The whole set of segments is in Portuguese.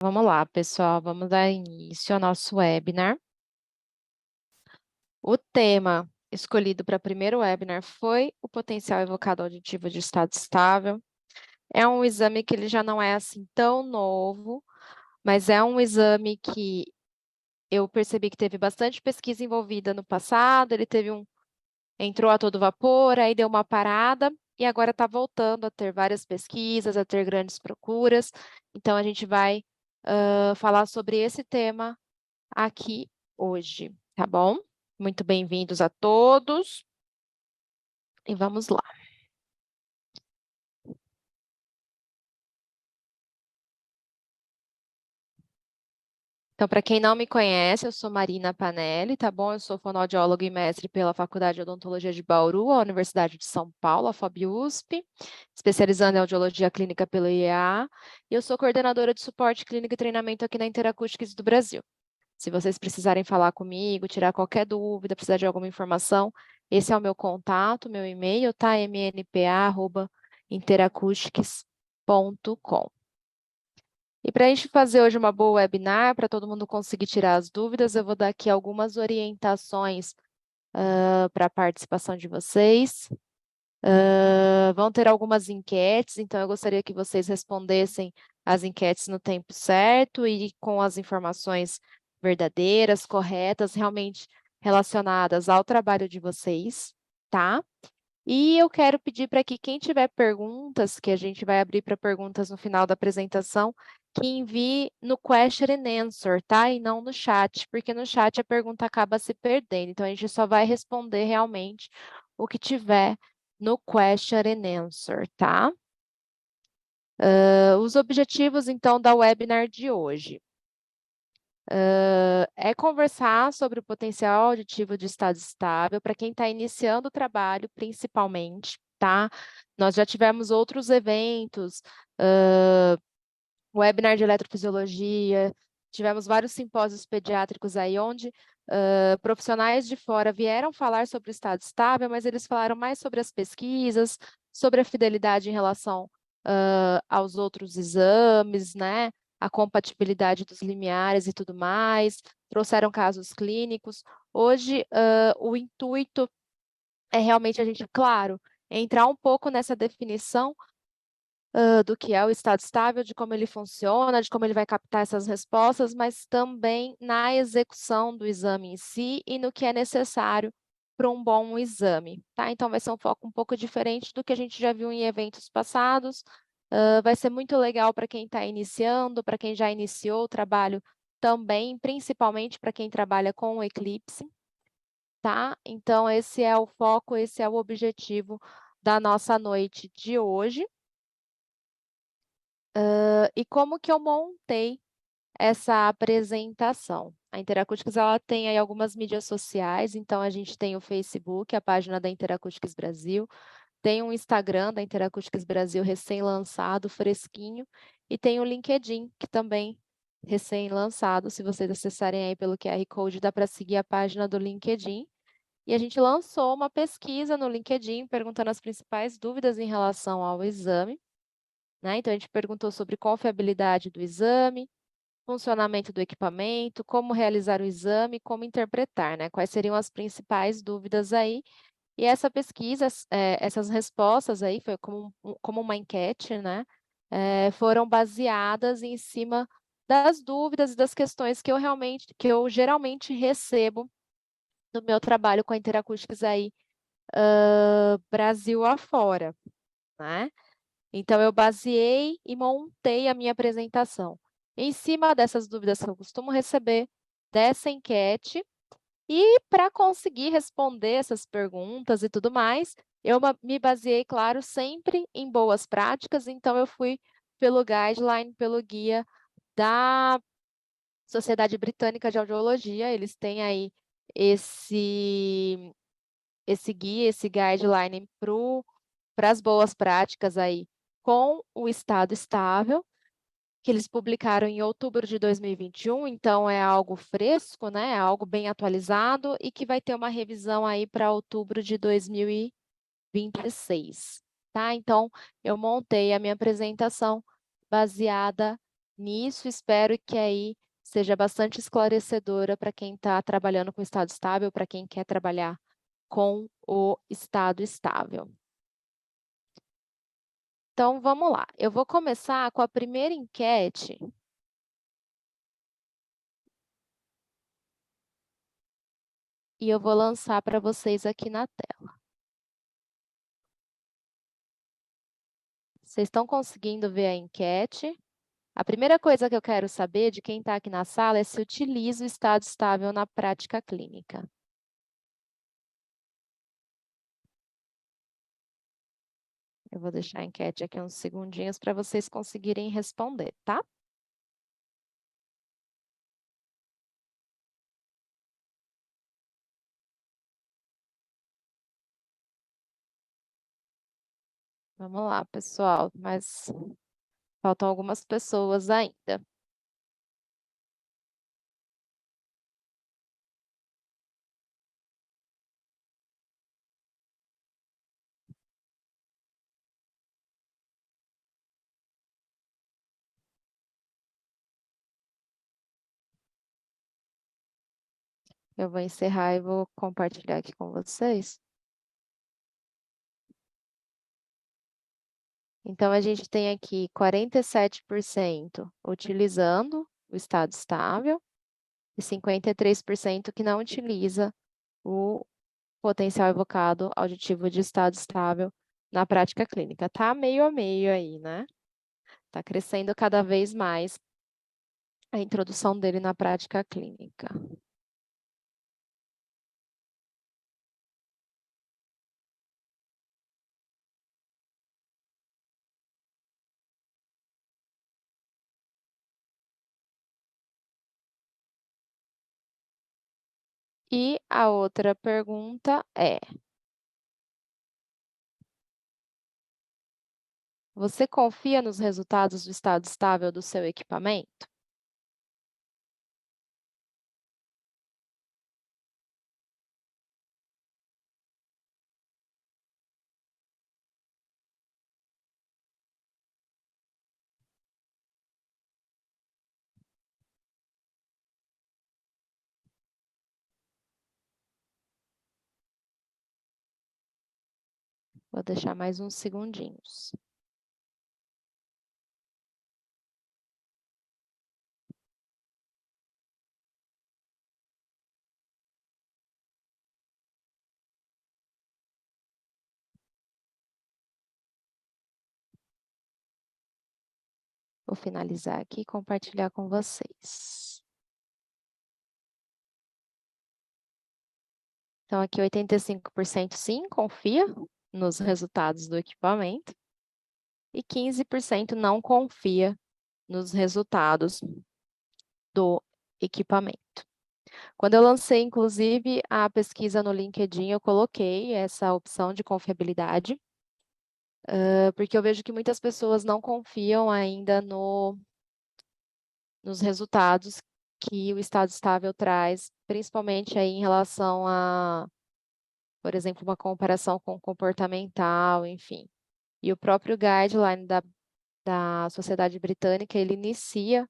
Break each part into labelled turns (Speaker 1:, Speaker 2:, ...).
Speaker 1: Vamos lá, pessoal, vamos dar início ao nosso webinar. O tema escolhido para o primeiro webinar foi o potencial evocado auditivo de estado estável. É um exame que ele já não é assim tão novo, mas é um exame que eu percebi que teve bastante pesquisa envolvida no passado, entrou a todo vapor, aí deu uma parada, e agora está voltando a ter várias pesquisas, a ter grandes procuras. Então, a gente vai falar sobre esse tema aqui hoje, tá bom? Muito bem-vindos a todos e vamos lá. Então, para quem não me conhece, eu sou Marina Panelli, tá bom? Eu sou fonoaudióloga e mestre pela Faculdade de Odontologia de Bauru, a Universidade de São Paulo, a FOB-USP, especializando em audiologia clínica pelo IEA, e eu sou coordenadora de suporte clínico e treinamento aqui na Interacústicas do Brasil. Se vocês precisarem falar comigo, tirar qualquer dúvida, precisar de alguma informação, esse é o meu contato, meu e-mail, tá? mnpa@interacoustics.com. E para a gente fazer hoje uma boa webinar, para todo mundo conseguir tirar as dúvidas, eu vou dar aqui algumas orientações para a participação de vocês. Vão ter algumas enquetes, então eu gostaria que vocês respondessem as enquetes no tempo certo e com as informações verdadeiras, corretas, realmente relacionadas ao trabalho de vocês, tá? E eu quero pedir para que quem tiver perguntas, que a gente vai abrir para perguntas no final da apresentação, que envie no question and answer, tá? E não no chat, porque no chat a pergunta acaba se perdendo. Então, a gente só vai responder realmente o que tiver no question and answer, tá? Os objetivos, então, da webinar de hoje. É conversar sobre o potencial auditivo de estado estável para quem está iniciando o trabalho, principalmente, tá? Nós já tivemos outros eventos, webinar de eletrofisiologia, tivemos vários simpósios pediátricos aí, onde profissionais de fora vieram falar sobre o estado estável, mas eles falaram mais sobre as pesquisas, sobre a fidelidade em relação aos outros exames, né? A compatibilidade dos limiares e tudo mais, trouxeram casos clínicos. Hoje, o intuito é realmente a gente, claro, entrar um pouco nessa definição do que é o estado estável, de como ele funciona, de como ele vai captar essas respostas, mas também na execução do exame em si e no que é necessário para um bom exame, tá? Então, vai ser um foco um pouco diferente do que a gente já viu em eventos passados. Vai ser muito legal para quem está iniciando, para quem já iniciou o trabalho também, principalmente para quem trabalha com o Eclipse, tá? Então, esse é o foco, esse é o objetivo da nossa noite de hoje. E como que eu montei essa apresentação? A Interacústicas, ela tem aí algumas mídias sociais, então a gente tem o Facebook, a página da Interacústicas Brasil, tem um Instagram da Interacústicas Brasil recém-lançado, fresquinho, e tem o LinkedIn, que também recém-lançado. Se vocês acessarem aí pelo QR Code, dá para seguir a página do LinkedIn. E a gente lançou uma pesquisa no LinkedIn, perguntando as principais dúvidas em relação ao exame, né? Então, a gente perguntou sobre confiabilidade do exame, funcionamento do equipamento, como realizar o exame, como interpretar, né? Quais seriam as principais dúvidas aí. E essa pesquisa, essas respostas aí, foi como uma enquete, né? Foram baseadas em cima das dúvidas e das questões que eu geralmente recebo no meu trabalho com a Interacústicas aí, Brasil afora, né? Então, eu baseei e montei a minha apresentação em cima dessas dúvidas que eu costumo receber, dessa enquete, e para conseguir responder essas perguntas e tudo mais, eu me baseei, claro, sempre em boas práticas, então eu fui pelo guideline, pelo guia da Sociedade Britânica de Audiologia, eles têm aí esse guia, esse guideline para as boas práticas aí com o estado estável, que eles publicaram em outubro de 2021, então é algo fresco, né? É algo bem atualizado e que vai ter uma revisão aí para outubro de 2026, tá? Então, eu montei a minha apresentação baseada nisso. Espero que aí seja bastante esclarecedora para quem está trabalhando com estado estável, para quem quer trabalhar com o estado estável. Então, vamos lá. Eu vou começar com a primeira enquete. E eu vou lançar para vocês aqui na tela. Vocês estão conseguindo ver a enquete? A primeira coisa que eu quero saber de quem está aqui na sala é se utiliza o estado estável na prática clínica. Eu vou deixar a enquete aqui uns segundinhos para vocês conseguirem responder, tá? Vamos lá, pessoal, mas faltam algumas pessoas ainda. Eu vou encerrar e vou compartilhar aqui com vocês. Então, a gente tem aqui 47% utilizando o estado estável e 53% que não utiliza o potencial evocado auditivo de estado estável na prática clínica. Tá meio a meio aí, né? Tá crescendo cada vez mais a introdução dele na prática clínica. E a outra pergunta é: você confia nos resultados do estado estável do seu equipamento? Vou deixar mais uns segundinhos. Vou finalizar aqui e compartilhar com vocês. Então, aqui 85% sim, confia nos resultados do equipamento. E 15% não confia nos resultados do equipamento. Quando eu lancei, inclusive, a pesquisa no LinkedIn, eu coloquei essa opção de confiabilidade, porque eu vejo que muitas pessoas não confiam ainda nos resultados que o estado estável traz, principalmente aí em relação a, por exemplo, uma comparação com o comportamental, enfim. E o próprio guideline da Sociedade Britânica, ele inicia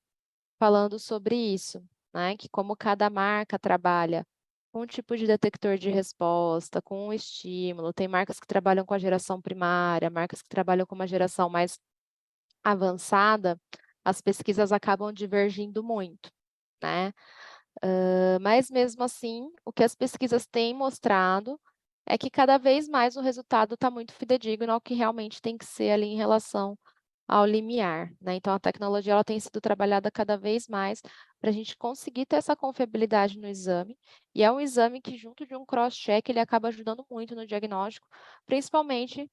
Speaker 1: falando sobre isso, né? Que como cada marca trabalha com um tipo de detector de resposta, com um estímulo, tem marcas que trabalham com a geração primária, marcas que trabalham com uma geração mais avançada, as pesquisas acabam divergindo muito, né? Mas mesmo assim, o que as pesquisas têm mostrado é que cada vez mais o resultado está muito fidedigno ao que realmente tem que ser ali em relação ao limiar, né? Então, a tecnologia ela tem sido trabalhada cada vez mais para a gente conseguir ter essa confiabilidade no exame, e é um exame que, junto de um cross-check, ele acaba ajudando muito no diagnóstico, principalmente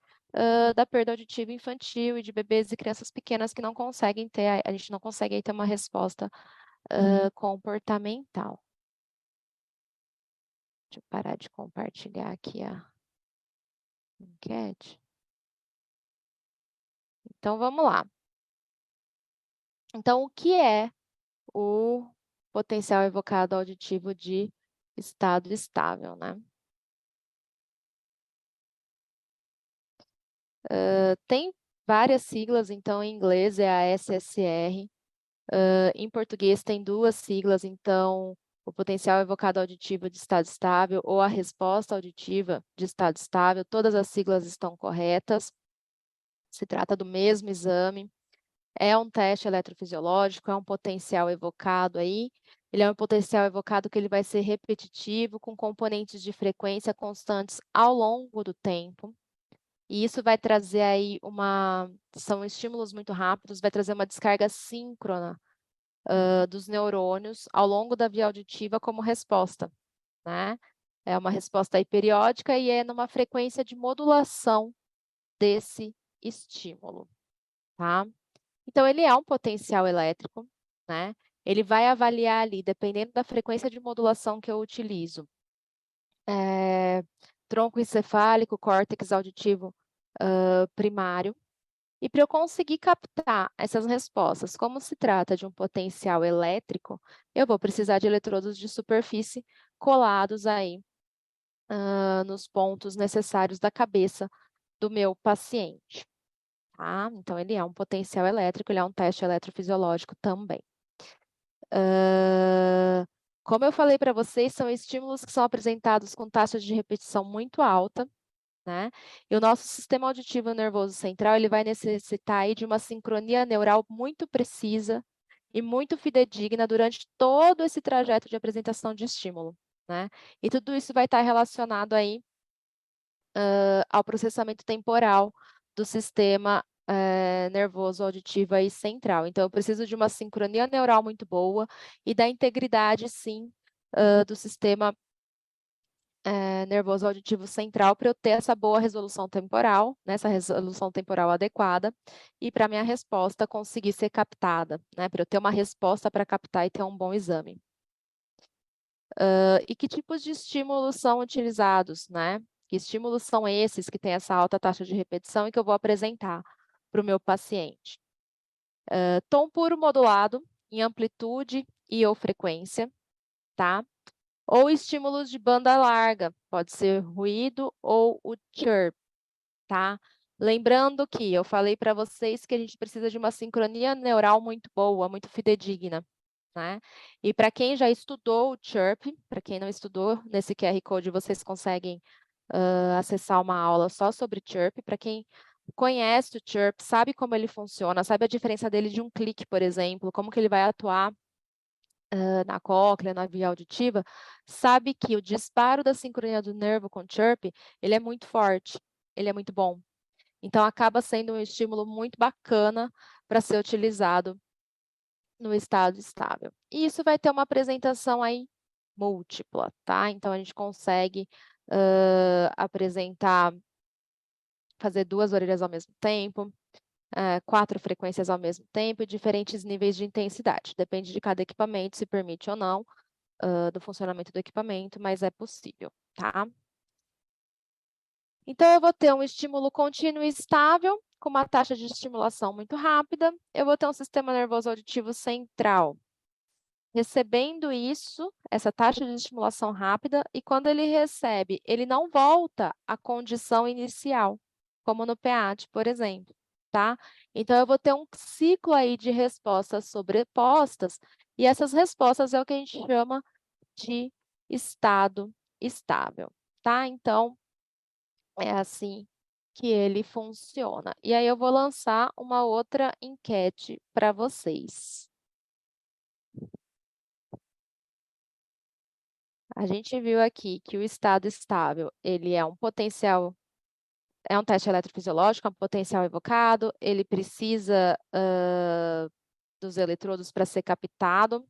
Speaker 1: da perda auditiva infantil e de bebês e crianças pequenas que não conseguem ter, a gente não consegue aí ter uma resposta comportamental. Deixa eu parar de compartilhar aqui a enquete. Então, vamos lá. Então, o que é o potencial evocado auditivo de estado estável, né? Tem várias siglas, então em inglês é a SSR, Em português tem duas siglas, então o potencial evocado auditivo de estado estável ou a resposta auditiva de estado estável, todas as siglas estão corretas. Se trata do mesmo exame. É um teste eletrofisiológico, é um potencial evocado aí. Ele é um potencial evocado que ele vai ser repetitivo, com componentes de frequência constantes ao longo do tempo. E isso vai trazer aí são estímulos muito rápidos, vai trazer uma descarga síncrona dos neurônios ao longo da via auditiva como resposta, né? É uma resposta aí periódica e é numa frequência de modulação desse estímulo, tá? Então, ele é um potencial elétrico, né? Ele vai avaliar ali, dependendo da frequência de modulação que eu utilizo, tronco encefálico, córtex auditivo primário. E para eu conseguir captar essas respostas, como se trata de um potencial elétrico, eu vou precisar de eletrodos de superfície colados aí nos pontos necessários da cabeça do meu paciente. Tá? Então, ele é um potencial elétrico, ele é um teste eletrofisiológico também. Como eu falei para vocês, são estímulos que são apresentados com taxa de repetição muito alta, né? E o nosso sistema auditivo nervoso central, ele vai necessitar aí de uma sincronia neural muito precisa e muito fidedigna durante todo esse trajeto de apresentação de estímulo, né? E tudo isso vai estar relacionado aí ao processamento temporal do sistema nervoso auditivo aí central. Então, eu preciso de uma sincronia neural muito boa e da integridade, sim, do sistema nervoso auditivo central para eu ter essa boa resolução temporal, né, essa resolução temporal adequada, e para a minha resposta conseguir ser captada, né, para eu ter uma resposta para captar e ter um bom exame. E que tipos de estímulos são utilizados, né? Que estímulos são esses que têm essa alta taxa de repetição e que eu vou apresentar para o meu paciente? Tom puro modulado em amplitude e ou frequência, tá? Ou estímulos de banda larga, pode ser ruído ou o chirp, tá? Lembrando que eu falei para vocês que a gente precisa de uma sincronia neural muito boa, muito fidedigna, né? E para quem já estudou o chirp, para quem não estudou, nesse QR Code vocês conseguem acessar uma aula só sobre chirp. Para quem conhece o chirp, sabe como ele funciona, sabe a diferença dele de um clique, por exemplo, como que ele vai atuar na cóclea, na via auditiva, sabe que o disparo da sincronia do nervo com o chirp, ele é muito forte, ele é muito bom. Então, acaba sendo um estímulo muito bacana para ser utilizado no estado estável. E isso vai ter uma apresentação aí múltipla, tá? Então, a gente consegue apresentar, fazer 2 orelhas ao mesmo tempo, 4 frequências ao mesmo tempo e diferentes níveis de intensidade. Depende de cada equipamento, se permite ou não, do funcionamento do equipamento, mas é possível, tá? Então, eu vou ter um estímulo contínuo e estável, com uma taxa de estimulação muito rápida. Eu vou ter um sistema nervoso auditivo central recebendo isso, essa taxa de estimulação rápida, e quando ele recebe, ele não volta à condição inicial, como no PEAT, por exemplo, tá? Então, eu vou ter um ciclo aí de respostas sobrepostas, e essas respostas é o que a gente chama de estado estável, tá? Então, é assim que ele funciona. E aí eu vou lançar uma outra enquete para vocês. A gente viu aqui que o estado estável, ele é um potencial, é um teste eletrofisiológico, é um potencial evocado, ele precisa dos eletrodos para ser captado.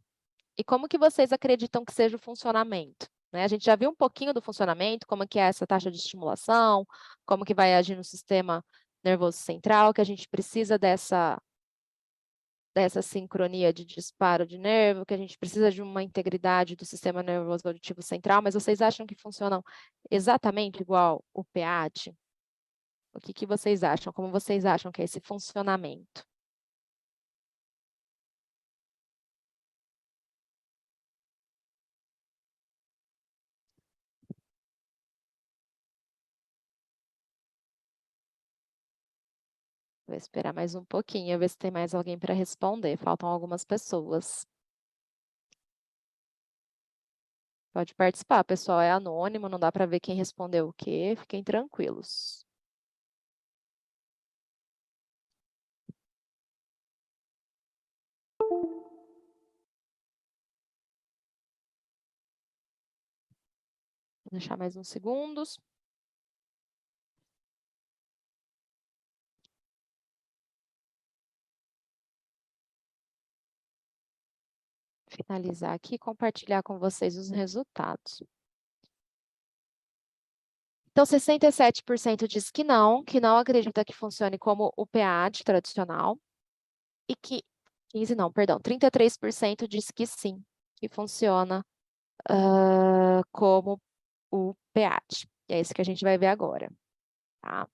Speaker 1: E como que vocês acreditam que seja o funcionamento? Né? A gente já viu um pouquinho do funcionamento, como que é essa taxa de estimulação, como que vai agir no sistema nervoso central, que a gente precisa dessa sincronia de disparo de nervo, que a gente precisa de uma integridade do sistema nervoso auditivo central, mas vocês acham que funcionam exatamente igual o PEAT? O que vocês acham? Como vocês acham que é esse funcionamento? Vou esperar mais um pouquinho, ver se tem mais alguém para responder. Faltam algumas pessoas. Pode participar, pessoal. É anônimo, não dá para ver quem respondeu o quê. Fiquem tranquilos. Vou deixar mais uns segundos. Finalizar aqui e compartilhar com vocês os resultados. Então, 67% diz que não acredita que funcione como o PAD tradicional, e que 33% diz que sim, que funciona como o PAD. E é isso que a gente vai ver agora, tá?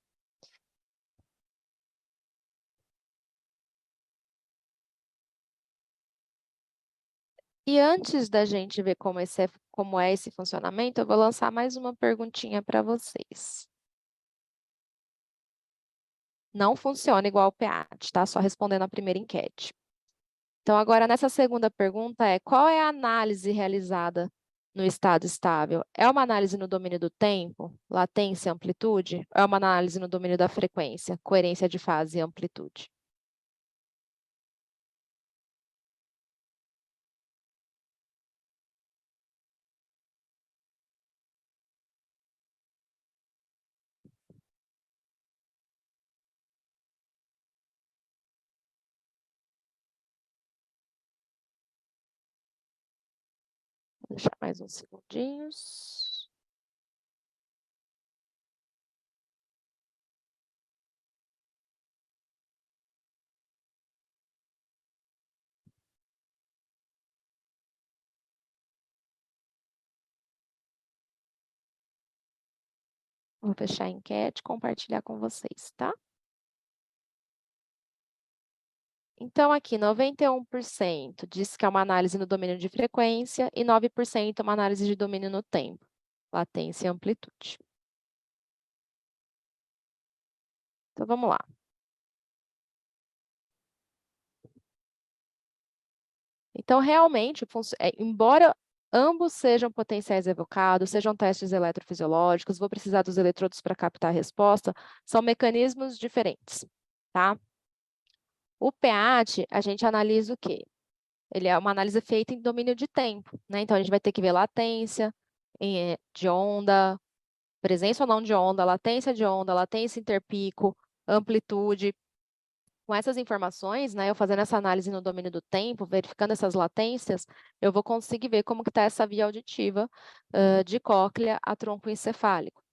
Speaker 1: E antes da gente ver como é esse funcionamento, eu vou lançar mais uma perguntinha para vocês. Não funciona igual o PAD, tá? Só respondendo a primeira enquete. Então, agora, nessa segunda pergunta qual é a análise realizada no estado estável? É uma análise no domínio do tempo, latência e amplitude? Ou é uma análise no domínio da frequência, coerência de fase e amplitude? Vou deixar mais uns segundinhos. Vou fechar a enquete e compartilhar com vocês, tá? Então, aqui, 91% diz que é uma análise no domínio de frequência e 9% uma análise de domínio no tempo, latência e amplitude. Então, vamos lá. Então, realmente, embora ambos sejam potenciais evocados, sejam testes eletrofisiológicos, vou precisar dos eletrodos para captar a resposta, são mecanismos diferentes, tá? O PEAT, a gente analisa o quê? Ele é uma análise feita em domínio de tempo, né? Então, a gente vai ter que ver latência de onda, presença ou não de onda, latência interpico, amplitude. Com essas informações, né, eu fazendo essa análise no domínio do tempo, verificando essas latências, eu vou conseguir ver como que está essa via auditiva de cóclea a tronco encefálico,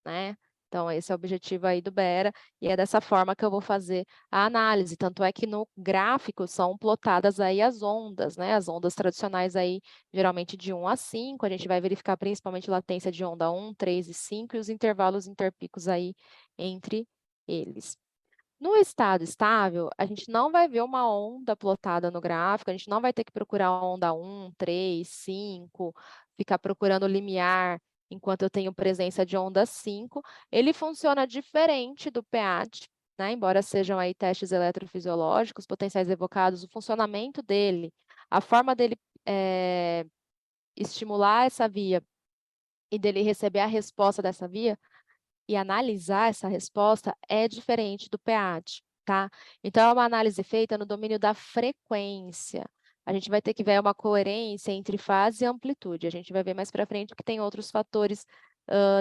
Speaker 1: né? Então, esse é o objetivo aí do BERA, e é dessa forma que eu vou fazer a análise. Tanto é que no gráfico são plotadas aí as ondas, né? As ondas tradicionais aí, geralmente de 1 a 5, a gente vai verificar principalmente latência de onda 1, 3 e 5, e os intervalos interpicos aí entre eles. No estado estável, a gente não vai ver uma onda plotada no gráfico, a gente não vai ter que procurar onda 1, 3, 5, ficar procurando o limiar enquanto eu tenho presença de onda 5. Ele funciona diferente do PEAT, né? Embora sejam aí testes eletrofisiológicos, potenciais evocados, o funcionamento dele, a forma dele estimular essa via e dele receber a resposta dessa via e analisar essa resposta é diferente do PEAT, tá? Então, é uma análise feita no domínio da frequência. A gente vai ter que ver uma coerência entre fase e amplitude. A gente vai ver mais para frente que tem outros fatores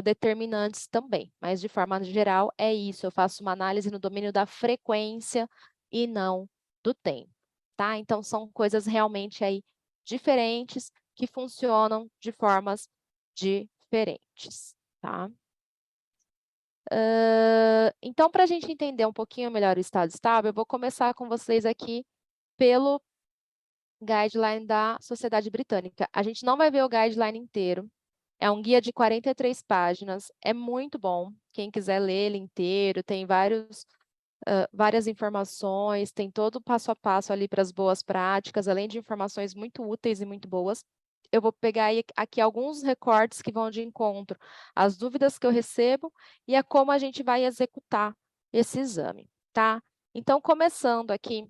Speaker 1: determinantes também. Mas, de forma geral, é isso. Eu faço uma análise no domínio da frequência e não do tempo, tá? Então, são coisas realmente aí diferentes que funcionam de formas diferentes, tá? Então, para a gente entender um pouquinho melhor o estado estável, eu vou começar com vocês aqui pelo guideline da Sociedade Britânica. A gente não vai ver o guideline inteiro, é um guia de 43 páginas, é muito bom. Quem quiser ler ele inteiro, tem várias informações, tem todo o passo a passo ali para as boas práticas, além de informações muito úteis e muito boas. Eu vou pegar aqui alguns recortes que vão de encontro às dúvidas que eu recebo e a como a gente vai executar esse exame, tá? Então, começando aqui,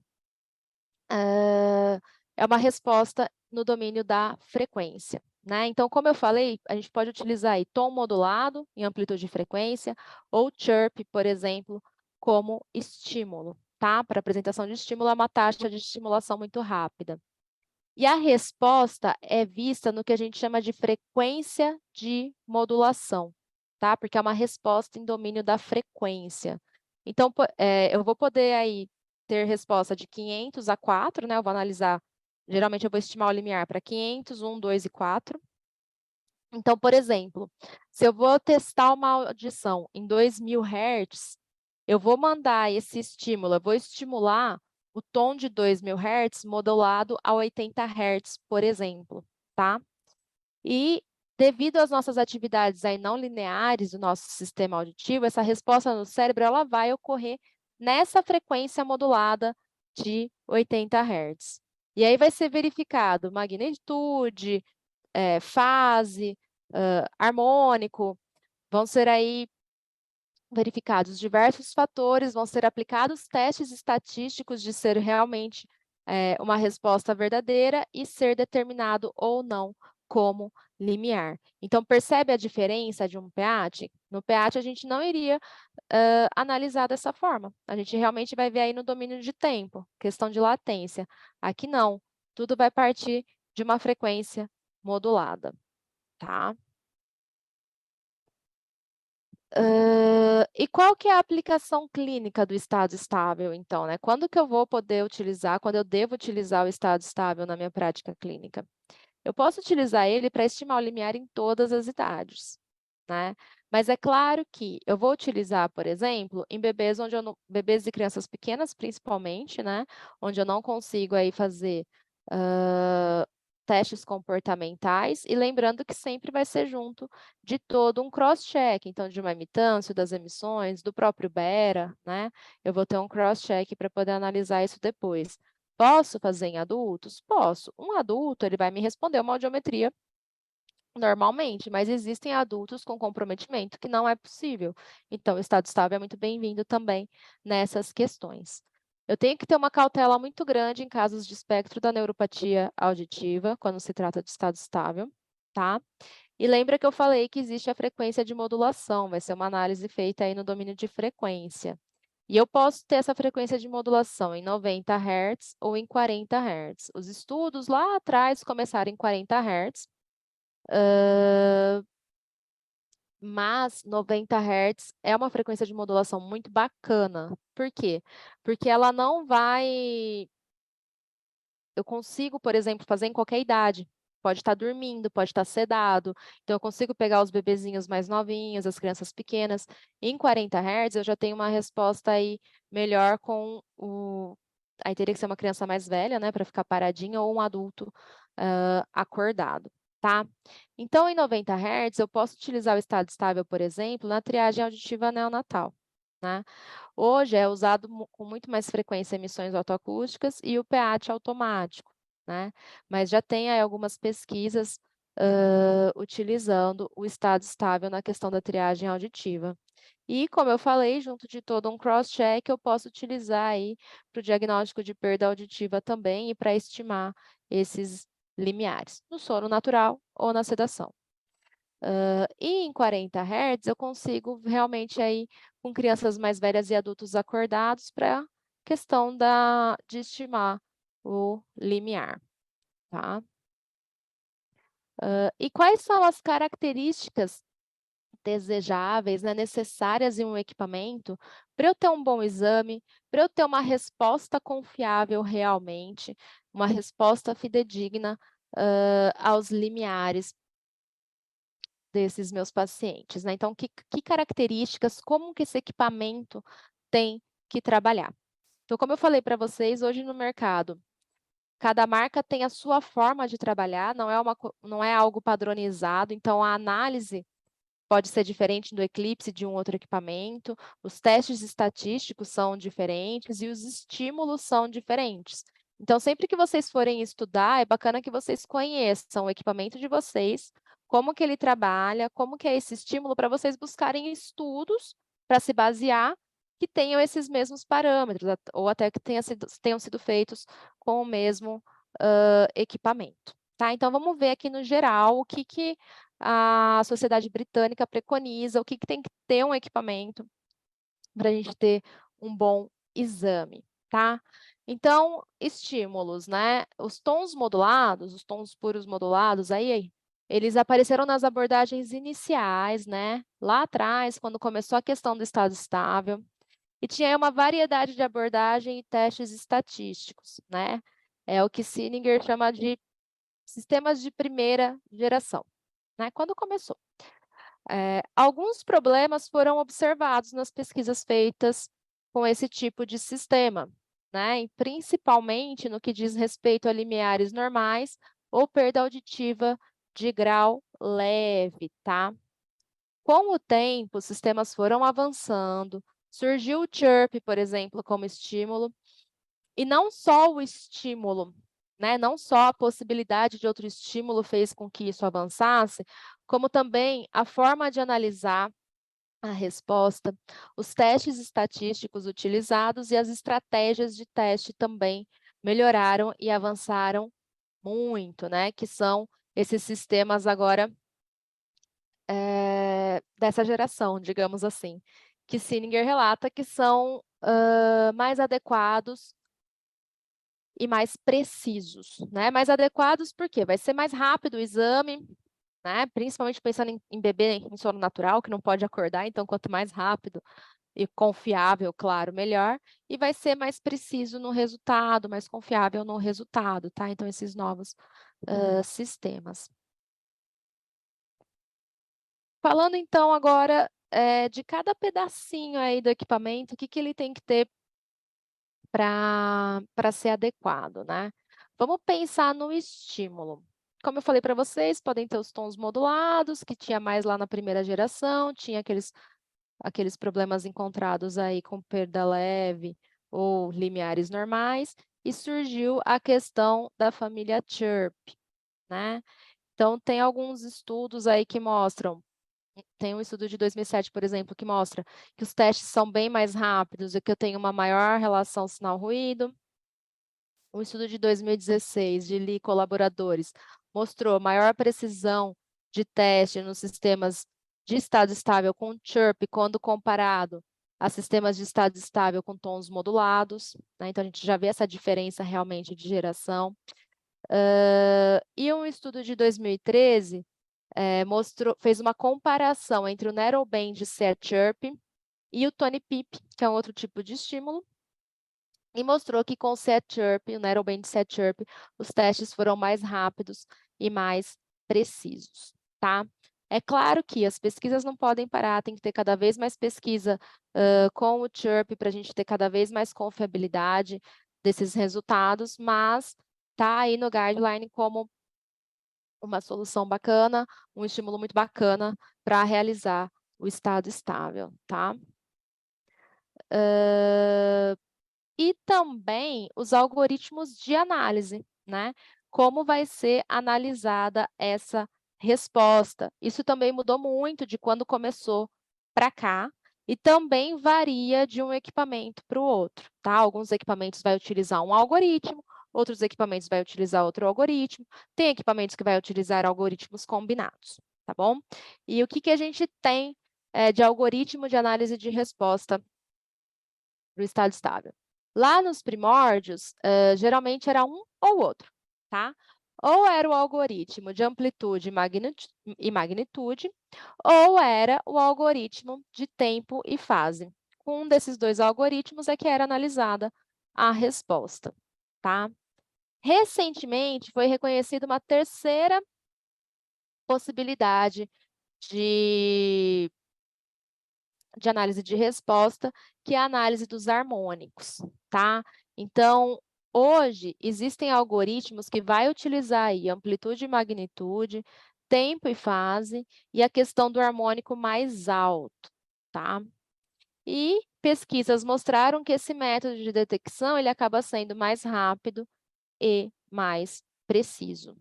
Speaker 1: é uma resposta no domínio da frequência, né? Então, como eu falei, a gente pode utilizar aí tom modulado em amplitude e frequência, ou chirp, por exemplo, como estímulo, tá? Para apresentação de estímulo, é uma taxa de estimulação muito rápida. E a resposta é vista no que a gente chama de frequência de modulação, tá? Porque é uma resposta em domínio da frequência. Então, eu vou poder aí ter resposta de 500 a 4, né? Eu vou analisar, geralmente eu vou estimar o limiar para 500, 1, 2 e 4. Então, por exemplo, se eu vou testar uma audição em 2.000 Hz, eu vou mandar esse estímulo, eu vou estimular o tom de 2.000 Hz modulado a 80 Hz, por exemplo, tá? E devido às nossas atividades aí não lineares do nosso sistema auditivo, essa resposta no cérebro ela vai ocorrer nessa frequência modulada de 80 Hz. E aí vai ser verificado magnitude, fase, harmônico, vão ser aí verificados diversos fatores, vão ser aplicados testes estatísticos de ser realmente uma resposta verdadeira e ser determinado ou não como limiar. Então, percebe a diferença de um PEAT? No PEAT, a gente não iria analisar dessa forma. A gente realmente vai ver aí no domínio de tempo, questão de latência. Aqui não, tudo vai partir de uma frequência modulada, tá? E qual que é a aplicação clínica do estado estável, então, né? Quando que eu vou poder utilizar, quando eu devo utilizar o estado estável na minha prática clínica? Eu posso utilizar ele para estimar o limiar em todas as idades, né? Mas é claro que eu vou utilizar, por exemplo, em bebês onde bebês e crianças pequenas, principalmente, né? Onde eu não consigo aí fazer testes comportamentais, e lembrando que sempre vai ser junto de todo um cross-check, então de uma emitância, das emissões, do próprio Bera, né? Eu vou ter um cross-check para poder analisar isso depois. Posso fazer em adultos? Posso. Um adulto, ele vai me responder uma audiometria normalmente, mas existem adultos com comprometimento que não é possível. Então, o estado estável é muito bem-vindo também nessas questões. Eu tenho que ter uma cautela muito grande em casos de espectro da neuropatia auditiva, quando se trata de estado estável, tá? E lembra que eu falei que existe a frequência de modulação, vai ser uma análise feita aí no domínio de frequência. E eu posso ter essa frequência de modulação em 90 Hz ou em 40 Hz. Os estudos lá atrás começaram em 40 Hz, mas 90 Hz é uma frequência de modulação muito bacana. Por quê? Porque ela não vai... Eu consigo, por exemplo, fazer em qualquer idade. Pode estar dormindo, pode estar sedado. Então, eu consigo pegar os bebezinhos mais novinhos, as crianças pequenas. Em 40 Hz, eu já tenho uma resposta aí melhor com o... Aí teria que ser uma criança mais velha, né, para ficar paradinha, ou um adulto acordado, tá? Então, em 90 Hz, eu posso utilizar o estado estável, por exemplo, na triagem auditiva neonatal, né? Hoje é usado com muito mais frequência emissões autoacústicas e o PEAT automático, né? Mas já tem aí algumas pesquisas utilizando o estado estável na questão da triagem auditiva. E, como eu falei, junto de todo um cross-check, eu posso utilizar aí para o diagnóstico de perda auditiva também e para estimar esses limiares, no sono natural ou na sedação. E em 40 Hz, eu consigo realmente aí, com crianças mais velhas e adultos acordados, para a questão de estimar o limiar, tá? E quais são as características desejáveis, né, necessárias em um equipamento para eu ter um bom exame, para eu ter uma resposta confiável realmente, uma resposta fidedigna aos limiares desses meus pacientes, né? Então, que características, como que esse equipamento tem que trabalhar? Então, como eu falei para vocês, hoje no mercado, cada marca tem a sua forma de trabalhar, não é algo padronizado, então a análise pode ser diferente do Eclipse de um outro equipamento, os testes estatísticos são diferentes e os estímulos são diferentes. Então, sempre que vocês forem estudar, é bacana que vocês conheçam o equipamento de vocês, como que ele trabalha, como que é esse estímulo, para vocês buscarem estudos para se basear que tenham esses mesmos parâmetros, ou até que tenham sido feitos com o mesmo equipamento. Tá? Então, vamos ver aqui no geral o que a Sociedade Britânica preconiza, o que tem que ter um equipamento para a gente ter um bom exame, tá? Então, estímulos, né? Os tons modulados, os tons puros modulados, aí eles apareceram nas abordagens iniciais, né? Lá atrás, quando começou a questão do estado estável. E tinha uma variedade de abordagem e testes estatísticos, né? É o que Sininger chama de sistemas de primeira geração, né? Quando começou. Alguns problemas foram observados nas pesquisas feitas com esse tipo de sistema, né? E principalmente no que diz respeito a limiares normais ou perda auditiva de grau leve, tá? Com o tempo, os sistemas foram avançando, surgiu o chirp, por exemplo, como estímulo, e não só o estímulo, né? Não só a possibilidade de outro estímulo fez com que isso avançasse, como também a forma de analisar a resposta, os testes estatísticos utilizados e as estratégias de teste também melhoraram e avançaram muito, né? Que são esses sistemas agora dessa geração, digamos assim, que Sininger relata que são mais adequados e mais precisos, né? Mais adequados porque vai ser mais rápido o exame, né? Principalmente pensando em bebê em sono natural, que não pode acordar, então quanto mais rápido e confiável, claro, melhor, e vai ser mais preciso no resultado, mais confiável no resultado, tá? Então, esses novos sistemas. Falando, então, agora de cada pedacinho aí do equipamento, o que ele tem que ter para ser adequado, né? Vamos pensar no estímulo. Como eu falei para vocês, podem ter os tons modulados, que tinha mais lá na primeira geração, tinha aqueles problemas encontrados aí com perda leve ou limiares normais, e surgiu a questão da família Chirp, né? Então, tem alguns estudos aí que mostram, tem um estudo de 2007, por exemplo, que mostra que os testes são bem mais rápidos e que eu tenho uma maior relação sinal-ruído. Um estudo de 2016, de Lee e colaboradores, mostrou maior precisão de teste nos sistemas de estado estável com chirp quando comparado a sistemas de estado estável com tons modulados, né? Então, a gente já vê essa diferença realmente de geração. E um estudo de 2013 fez uma comparação entre o Narrowband Set Chirp e o Tony Pip, que é um outro tipo de estímulo, e mostrou que com o Set-Chirp, o Narrowband Set-Chirp, os testes foram mais rápidos e mais precisos, tá? É claro que as pesquisas não podem parar, tem que ter cada vez mais pesquisa com o Chirp para a gente ter cada vez mais confiabilidade desses resultados, mas tá aí no guideline como uma solução bacana, um estímulo muito bacana para realizar o estado estável, tá? E também os algoritmos de análise, né? Como vai ser analisada essa resposta. Isso também mudou muito de quando começou para cá e também varia de um equipamento para o outro, tá? Alguns equipamentos vai utilizar um algoritmo, outros equipamentos vai utilizar outro algoritmo, tem equipamentos que vai utilizar algoritmos combinados, tá bom? E o que a gente tem de algoritmo de análise de resposta para o estado estável? Lá nos primórdios, geralmente era um ou outro, tá? Ou era o algoritmo de amplitude e magnitude, ou era o algoritmo de tempo e fase. Com um desses dois algoritmos é que era analisada a resposta, tá? Recentemente, foi reconhecida uma terceira possibilidade de análise de resposta, que é a análise dos harmônicos, tá? Então, hoje, existem algoritmos que vai utilizar aí amplitude e magnitude, tempo e fase, e a questão do harmônico mais alto, tá? E pesquisas mostraram que esse método de detecção, ele acaba sendo mais rápido e mais preciso.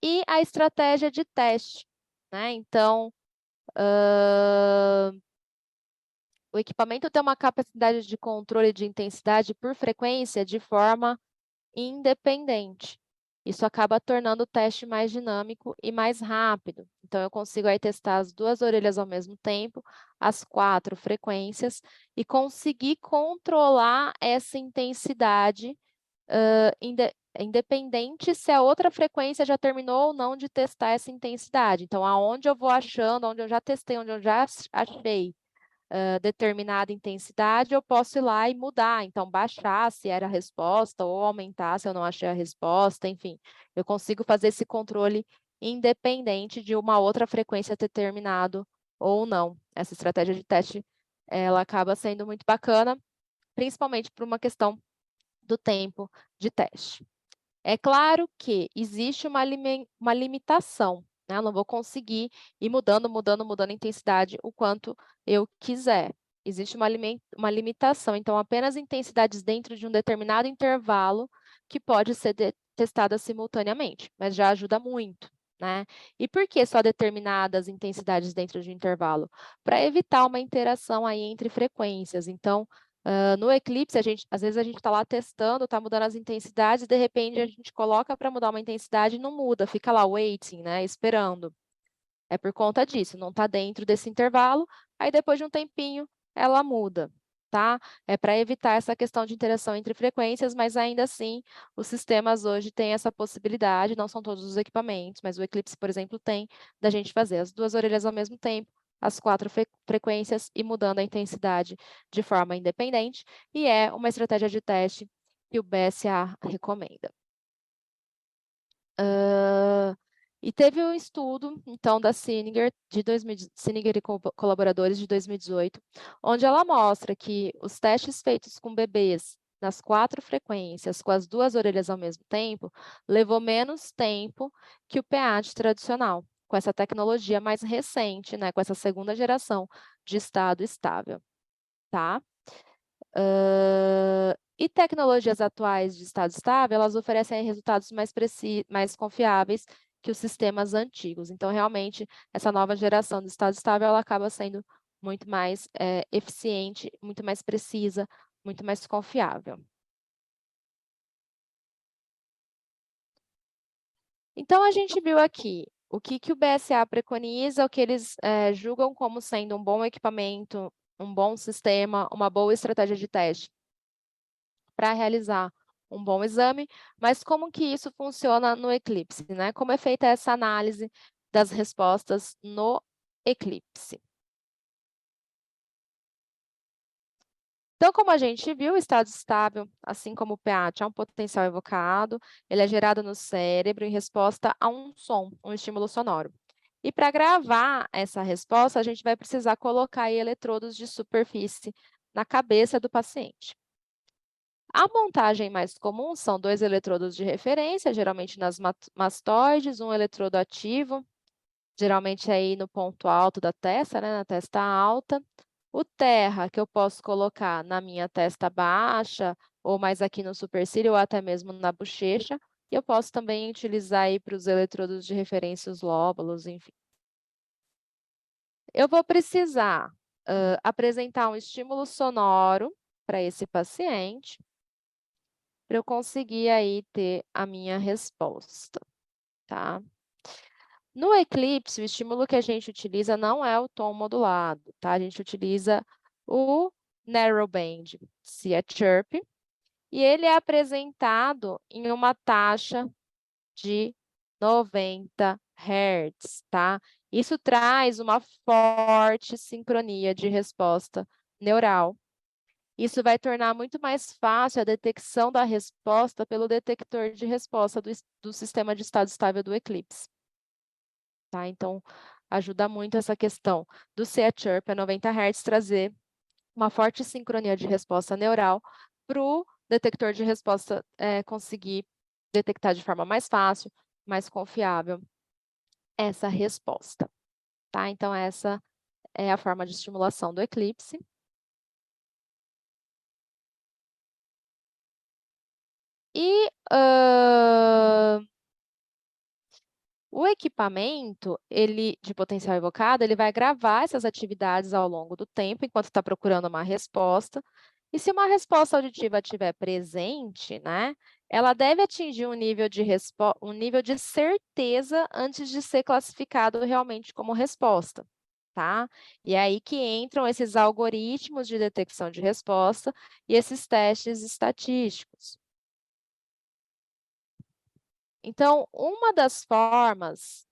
Speaker 1: E a estratégia de teste, né? Então, O equipamento tem uma capacidade de controle de intensidade por frequência de forma independente. Isso acaba tornando o teste mais dinâmico e mais rápido. Então, eu consigo aí testar as duas orelhas ao mesmo tempo, as 4 frequências, e conseguir controlar essa intensidade, independente se a outra frequência já terminou ou não de testar essa intensidade. Então, aonde eu vou achando, onde eu já testei, onde eu já achei determinada intensidade, eu posso ir lá e mudar. Então, baixar se era a resposta ou aumentar se eu não achei a resposta, enfim. Eu consigo fazer esse controle independente de uma outra frequência ter terminado ou não. Essa estratégia de teste, ela acaba sendo muito bacana, principalmente por uma questão do tempo de teste. É claro que existe uma limitação, né? Eu não vou conseguir ir mudando a intensidade o quanto eu quiser. Existe uma limitação, então apenas intensidades dentro de um determinado intervalo que pode ser testada simultaneamente, mas já ajuda muito, né? E por que só determinadas intensidades dentro de um intervalo? Para evitar uma interação aí entre frequências. Então, no Eclipse, às vezes a gente está lá testando, está mudando as intensidades, e de repente a gente coloca para mudar uma intensidade e não muda, fica lá waiting, né, esperando. É por conta disso, não está dentro desse intervalo, aí depois de um tempinho ela muda, tá? É para evitar essa questão de interação entre frequências, mas ainda assim, os sistemas hoje têm essa possibilidade, não são todos os equipamentos, mas o Eclipse, por exemplo, tem da gente fazer as duas orelhas ao mesmo tempo, as 4 frequências e mudando a intensidade de forma independente, e é uma estratégia de teste que o BSA recomenda. E teve um estudo, então, da Sininger, Sininger e colaboradores de 2018, onde ela mostra que os testes feitos com bebês nas 4 frequências, com as 2 orelhas ao mesmo tempo, levou menos tempo que o PEAT tradicional, com essa tecnologia mais recente, né, com essa segunda geração de estado estável, tá? E tecnologias atuais de estado estável, elas oferecem resultados mais confiáveis que os sistemas antigos. Então, realmente, essa nova geração de estado estável, ela acaba sendo muito mais eficiente, muito mais precisa, muito mais confiável. Então, a gente viu aqui o que o BSA preconiza, o que eles julgam como sendo um bom equipamento, um bom sistema, uma boa estratégia de teste para realizar um bom exame, mas como que isso funciona no Eclipse, né? Como é feita essa análise das respostas no Eclipse? Então, como a gente viu, o estado estável, assim como o PEAT, é um potencial evocado, ele é gerado no cérebro em resposta a um som, um estímulo sonoro. E para gravar essa resposta, a gente vai precisar colocar aí eletrodos de superfície na cabeça do paciente. A montagem mais comum são 2 eletrodos de referência, geralmente nas mastoides, um eletrodo ativo, geralmente aí no ponto alto da testa, né, na testa alta. O terra, que eu posso colocar na minha testa baixa, ou mais aqui no supercílio, ou até mesmo na bochecha. E eu posso também utilizar aí para os eletrodos de referência, os lóbulos, enfim. Eu vou precisar apresentar um estímulo sonoro para esse paciente, para eu conseguir aí ter a minha resposta, tá? No Eclipse, o estímulo que a gente utiliza não é o tom modulado, tá? A gente utiliza o narrowband, se é chirp, e ele é apresentado em uma taxa de 90 Hz, tá? Isso traz uma forte sincronia de resposta neural. Isso vai tornar muito mais fácil a detecção da resposta pelo detector de resposta do sistema de estado estável do Eclipse. Tá? Então, ajuda muito essa questão do C-chirp a 90 Hz trazer uma forte sincronia de resposta neural para o detector de resposta conseguir detectar de forma mais fácil, mais confiável essa resposta. Tá? Então, essa é a forma de estimulação do Eclipse. E O equipamento, ele, de potencial evocado, ele vai gravar essas atividades ao longo do tempo, enquanto está procurando uma resposta. E se uma resposta auditiva estiver presente, né, ela deve atingir um nível de certeza antes de ser classificado realmente como resposta, tá? E é aí que entram esses algoritmos de detecção de resposta e esses testes estatísticos. Então, uma das formas...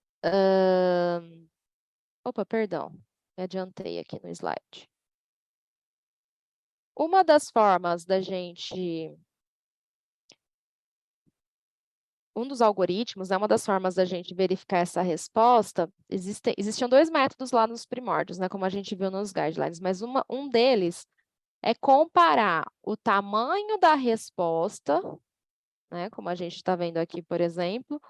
Speaker 1: Opa, perdão, me adiantei aqui no slide. Uma das formas da gente... Um dos algoritmos, né, uma das formas da gente verificar essa resposta, existiam dois métodos lá nos primórdios, né, como a gente viu nos guidelines, mas um deles é comparar o tamanho da resposta, né, como a gente está vendo aqui, por exemplo,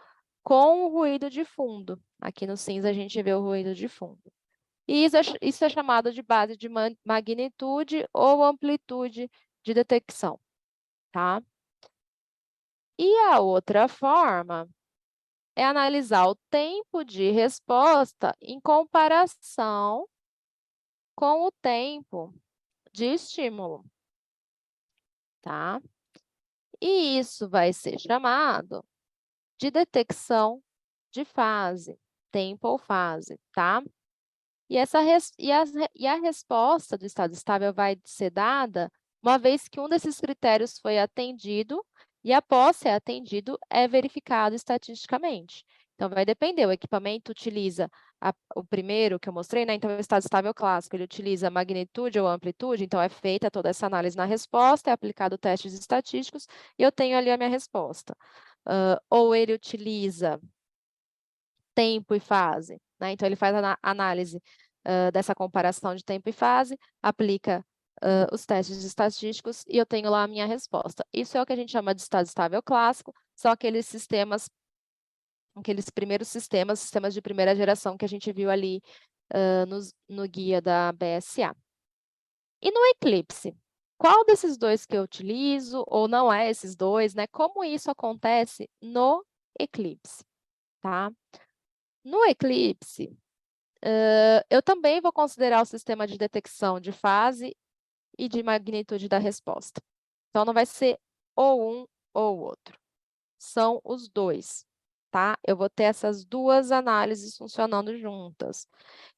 Speaker 1: com o ruído de fundo. Aqui no cinza a gente vê o ruído de fundo. E isso é chamado de base de magnitude ou amplitude de detecção, tá? E a outra forma é analisar o tempo de resposta em comparação com o tempo de estímulo, tá? E isso vai ser chamado de detecção de fase, tempo ou fase, tá? E a resposta do estado estável vai ser dada uma vez que um desses critérios foi atendido e, após ser atendido, é verificado estatisticamente. Então, vai depender, o equipamento utiliza o primeiro que eu mostrei, né? Então, o estado estável clássico, ele utiliza magnitude ou amplitude, então é feita toda essa análise na resposta, é aplicado testes estatísticos, e eu tenho ali a minha resposta. Ou ele utiliza tempo e fase, né? Então, ele faz a análise dessa comparação de tempo e fase, aplica os testes estatísticos e eu tenho lá a minha resposta. Isso é o que a gente chama de estado estável clássico, são aqueles sistemas, aqueles primeiros sistemas de primeira geração que a gente viu ali no guia da BSA. E no Eclipse? Qual desses dois que eu utilizo, ou não é esses dois, né? Como isso acontece no Eclipse, tá? No Eclipse, eu também vou considerar o sistema de detecção de fase e de magnitude da resposta. Então, não vai ser ou um ou o outro. São os dois, tá? Eu vou ter essas duas análises funcionando juntas.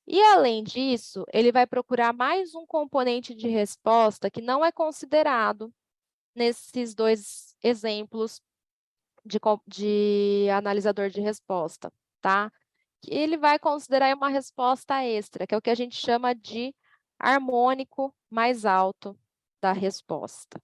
Speaker 1: E, além disso, ele vai procurar mais um componente de resposta que não é considerado nesses dois exemplos de analisador de resposta, tá? Ele vai considerar uma resposta extra, que é o que a gente chama de harmônico mais alto da resposta,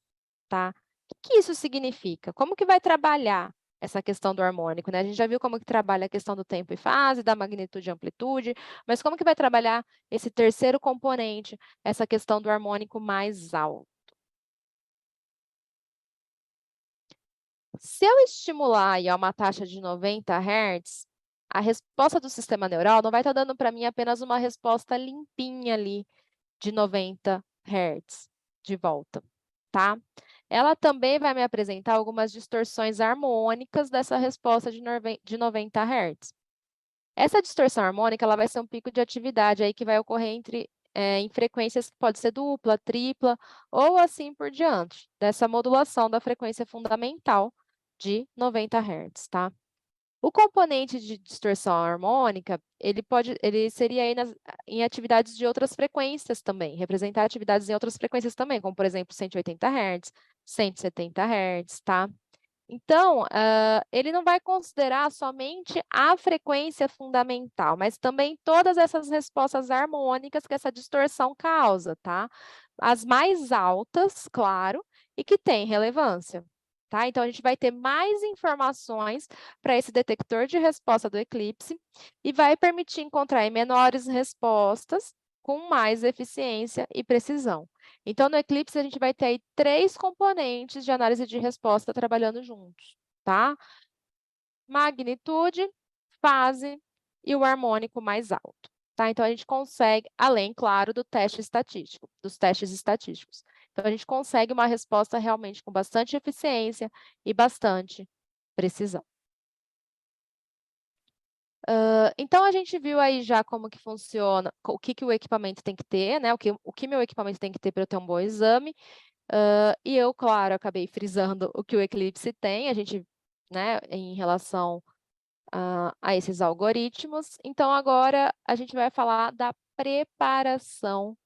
Speaker 1: tá? O que isso significa? Como que vai trabalhar essa questão do harmônico, né? A gente já viu como que trabalha a questão do tempo e fase, da magnitude e amplitude, mas como que vai trabalhar esse terceiro componente, essa questão do harmônico mais alto? Se eu estimular aí a uma taxa de 90 Hz, a resposta do sistema neural não vai estar dando para mim apenas uma resposta limpinha ali de 90 Hz de volta, tá? Ela também vai me apresentar algumas distorções harmônicas dessa resposta de 90 Hz. Essa distorção harmônica ela vai ser um pico de atividade aí que vai ocorrer em frequências que pode ser dupla, tripla ou assim por diante, dessa modulação da frequência fundamental de 90 Hz, tá? O componente de distorção harmônica, ele seria aí em atividades de outras frequências também, representar atividades em outras frequências também, como, por exemplo, 180 Hz, 170 Hz, tá? Então, ele não vai considerar somente a frequência fundamental, mas também todas essas respostas harmônicas que essa distorção causa, tá? As mais altas, claro, e que têm relevância, tá? Então, a gente vai ter mais informações para esse detector de resposta do Eclipse e vai permitir encontrar em menores respostas com mais eficiência e precisão. Então, no Eclipse, a gente vai ter aí 3 componentes de análise de resposta trabalhando juntos, tá? Magnitude, fase e o harmônico mais alto, tá? Então, a gente consegue, além, claro, do teste estatístico, dos testes estatísticos. Então, a gente consegue uma resposta realmente com bastante eficiência e bastante precisão. Então, a gente viu aí já como que funciona, o que que o equipamento tem que ter, né? O que meu equipamento tem que ter para eu ter um bom exame. E eu, claro, acabei frisando o que o Eclipse tem, a gente, né, em relação a esses algoritmos. Então, agora a gente vai falar da preparação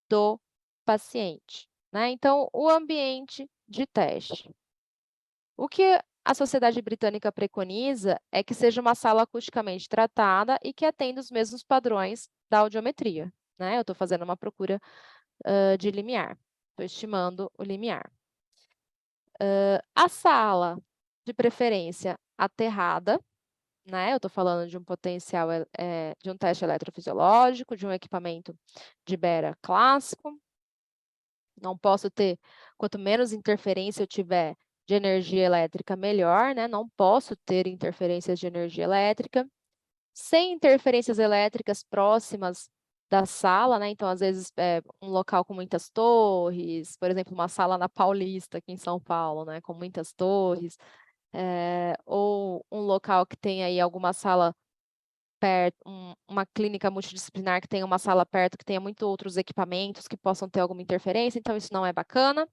Speaker 1: do paciente, né? Então, o ambiente de teste. O que a Sociedade Britânica preconiza é que seja uma sala acusticamente tratada e que atenda os mesmos padrões da audiometria, né? Eu estou fazendo uma procura de limiar, estou estimando o limiar. A sala, de preferência, aterrada, né? Eu estou falando de um potencial, de um teste eletrofisiológico, de um equipamento de Bera clássico. Não posso ter, quanto menos interferência eu tiver de energia elétrica, melhor, né? Não posso ter interferências de energia elétrica. Sem interferências elétricas próximas da sala, né? Então, às vezes, um local com muitas torres, por exemplo, uma sala na Paulista, aqui em São Paulo, né? Com muitas torres, ou um local que tem aí alguma sala perto, uma clínica multidisciplinar que tenha uma sala perto, que tenha muitos outros equipamentos que possam ter alguma interferência, então isso não é bacana.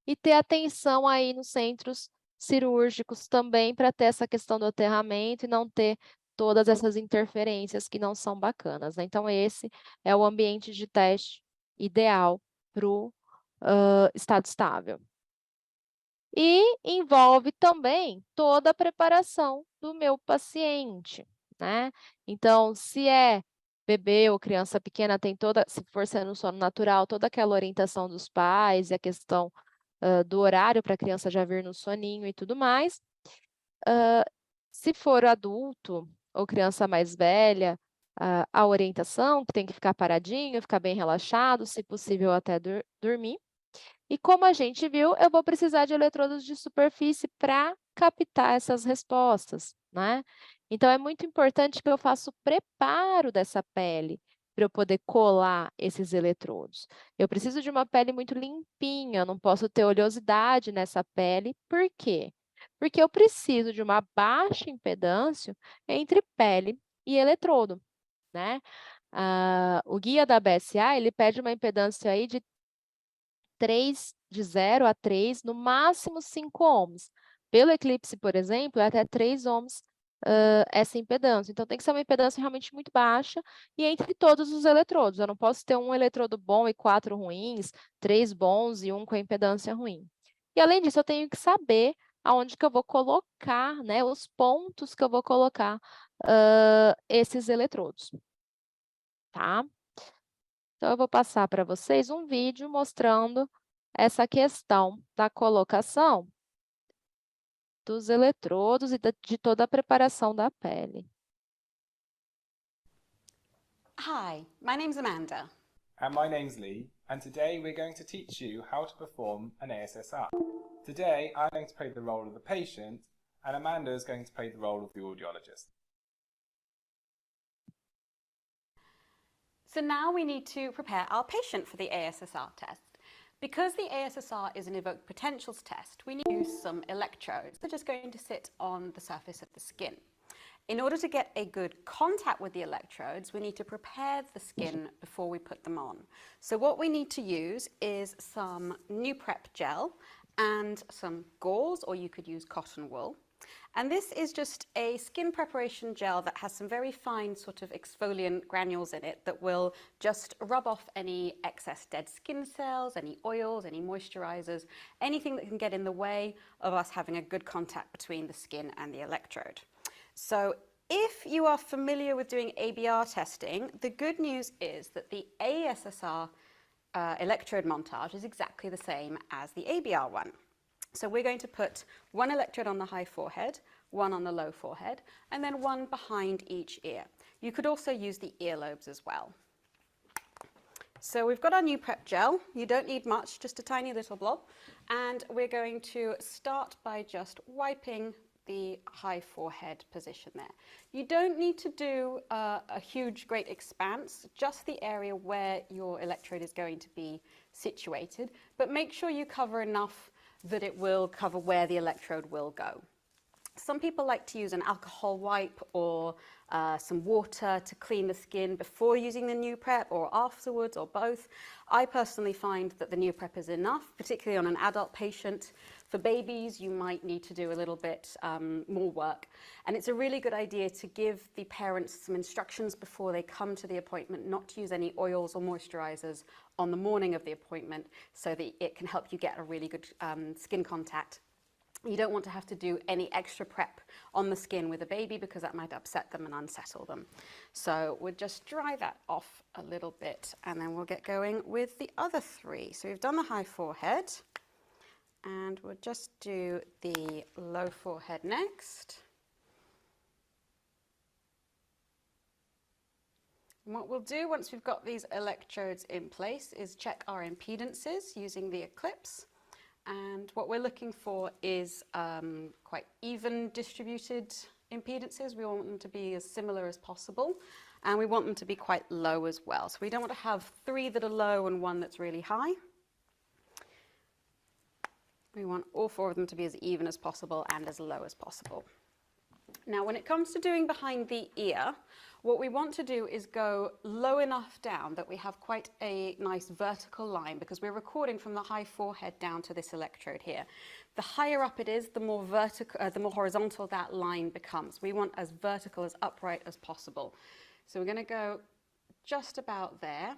Speaker 1: E ter atenção aí nos centros cirúrgicos também para ter essa questão do aterramento e não ter todas essas interferências que não são bacanas, né? Então, esse é o ambiente de teste ideal para o estado estável. E envolve também toda a preparação do meu paciente, né? Então, se é bebê ou criança pequena, tem toda, se for sendo sono natural, toda aquela orientação dos pais e a questão do horário para a criança já vir no soninho e tudo mais. Se for adulto ou criança mais velha, a orientação, que tem que ficar paradinho, ficar bem relaxado, se possível até dormir. E como a gente viu, eu vou precisar de eletrodos de superfície para captar essas respostas, né? Então, é muito importante que eu faça o preparo dessa pele para eu poder colar esses eletrodos. Eu preciso de uma pele muito limpinha, eu não posso ter oleosidade nessa pele. Por quê? Porque eu preciso de uma baixa impedância entre pele e eletrodo, né? O guia da BSA, ele pede uma impedância aí de 3, de 0 a 3, no máximo 5 ohms. Pelo Eclipse, por exemplo, é até 3 ohms essa impedância. Então, tem que ser uma impedância realmente muito baixa e entre todos os eletrodos. Eu não posso ter um eletrodo bom e 4 ruins, 3 bons e um com a impedância ruim. E, além disso, eu tenho que saber aonde que eu vou colocar, né, os pontos que eu vou colocar esses eletrodos, tá? Então, eu vou passar para vocês um vídeo mostrando essa questão da colocação dos eletrodos e de toda a preparação da pele.
Speaker 2: Hi, my name's Amanda.
Speaker 3: And my name's Lee, and today we're going to teach you how to perform an ASSR. Today I'm going to play the role of the patient, and Amanda is going to play the role of the audiologist.
Speaker 2: So now we need to prepare our patient for the ASSR test. Because the ASSR is an evoked potentials test, we need to use some electrodes. They're just going to sit on the surface of the skin. In order to get a good contact with the electrodes, we need to prepare the skin before we put them on. So what we need to use is some Nuprep gel and some gauze, or you could use cotton wool. And this is just a skin preparation gel that has some very fine sort of exfoliant granules in it that will just rub off any excess dead skin cells, any oils, any moisturizers, anything that can get in the way of us having a good contact between the skin and the electrode. So if you are familiar with doing ABR testing, the good news is that the ASSR electrode montage is exactly the same as the ABR one. So we're going to put one electrode on the high forehead, one on the low forehead, and then one behind each ear. You could also use the earlobes as well. So we've got our Nuprep gel. You don't need much, just a tiny little blob. And we're going to start by just wiping the high forehead position there. You don't need to do a huge, great expanse, just the area where your electrode is going to be situated, but make sure you cover enough that it will cover where the electrode will go. Some people like to use an alcohol wipe or some water to clean the skin before using the new prep, or afterwards, or both. I personally find that the new prep is enough, particularly on an adult patient. For babies, you might need to do a little bit more work. And it's a really good idea to give the parents some instructions before they come to the appointment, not to use any oils or moisturizers on the morning of the appointment, so that it can help you get a really good skin contact. You don't want to have to do any extra prep on the skin with a baby, because that might upset them and unsettle them. So we'll just dry that off a little bit, and then we'll get going with the other three. So we've done the high forehead, and we'll just do the low forehead next. And what we'll do once we've got these electrodes in place is check our impedances using the Eclipse. And what we're looking for is quite even distributed impedances. We want them to be as similar as possible, and we want them to be quite low as well. So we don't want to have 3 that are low and 1 that's really high. We want all 4 of them to be as even as possible and as low as possible. Now, when it comes to doing behind the ear, what we want to do is go low enough down that we have quite a nice vertical line, because we're recording from the high forehead down to this electrode here. The higher up it is, the more horizontal that line becomes. We want as vertical, as upright as possible. So we're going to go just about there.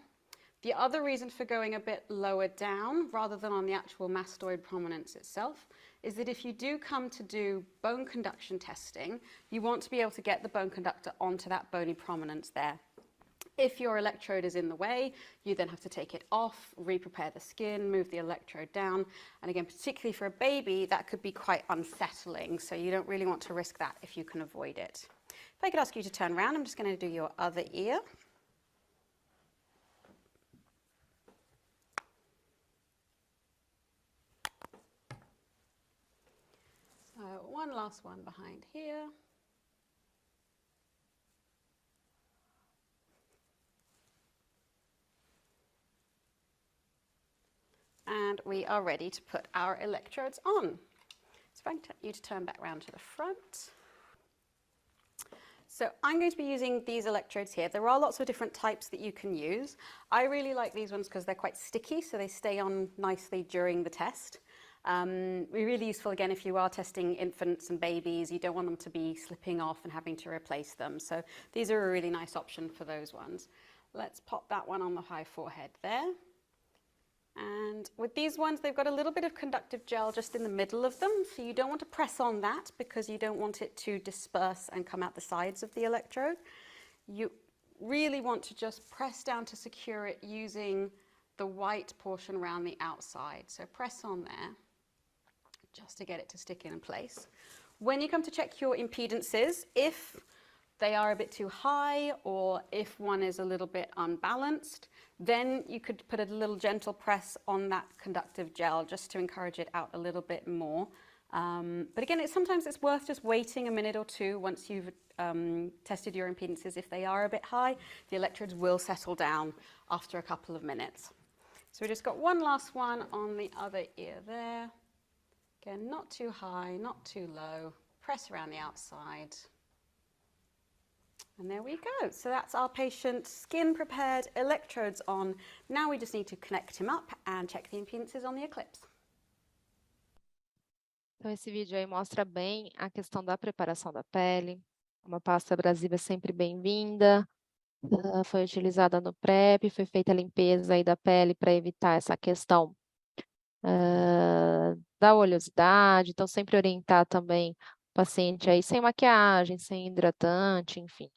Speaker 2: The other reason for going a bit lower down, rather than on the actual mastoid prominence itself, is that if you do come to do bone conduction testing, you want to be able to get the bone conductor onto that bony prominence there. If your electrode is in the way, you then have to take it off, re-prepare the skin, move the electrode down. And again, particularly for a baby, that could be quite unsettling. So you don't really want to risk that if you can avoid it. If I could ask you to turn around, I'm just going to do your other ear. One last one behind here. And we are ready to put our electrodes on. So if I can get you to turn back around to the front. So I'm going to be using these electrodes here. There are lots of different types that you can use. I really like these ones because they're quite sticky, so they stay on nicely during the test. Really useful, again, if you are testing infants and babies. You don't want them to be slipping off and having to replace them. So these are a really nice option for those ones. Let's pop that one on the high forehead there. And with these ones, they've got a little bit of conductive gel just in the middle of them. So you don't want to press on that, because you don't want it to disperse and come out the sides of the electrode. You really want to just press down to secure it using the white portion around the outside. So press on there, just to get it to stick in place. When you come to check your impedances, if they are a bit too high, or if one is a little bit unbalanced, then you could put a little gentle press on that conductive gel just to encourage it out a little bit more. But again, sometimes it's worth just waiting a minute or two once you've tested your impedances. If they are a bit high, the electrodes will settle down after a couple of minutes. So we just got one last one on the other ear there. Again, not too high, not too low. Press around the outside. And there we go. So that's our patient, skin prepared, electrodes on. Now we just need to connect him up and check the impedances on the Eclipse.
Speaker 1: Então, esse vídeo aí mostra bem a questão da preparação da pele. Uma pasta abrasiva é sempre bem-vinda. Foi utilizada no PrEP, foi feita a limpeza aí da pele para evitar essa questão da oleosidade. Então, sempre orientar também o paciente aí sem maquiagem, sem hidratante, enfim.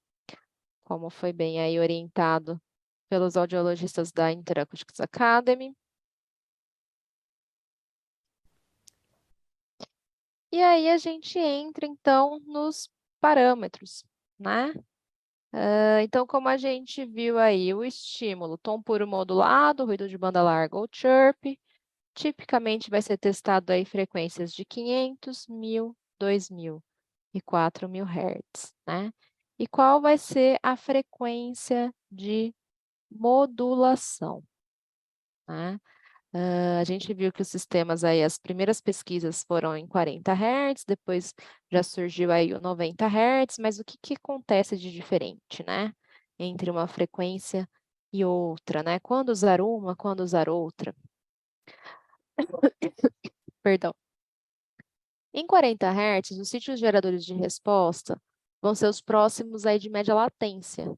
Speaker 1: Como foi bem aí orientado pelos audiologistas da Interacoustics Academy. E aí a gente entra, então, nos parâmetros, né? Então, como a gente viu aí, o estímulo, tom puro modulado, ruído de banda larga ou chirp, tipicamente vai ser testado aí frequências de 500, 1000, 2000 e 4000 Hz, né? E qual vai ser a frequência de modulação, né? A gente viu que os sistemas aí, as primeiras pesquisas foram em 40 Hz, depois já surgiu aí o 90 Hz, mas o que acontece de diferente, né? Entre uma frequência e outra, né? Quando usar uma, quando usar outra? Perdão. Em 40 Hz, os sítios geradores de resposta vão ser os próximos aí de média latência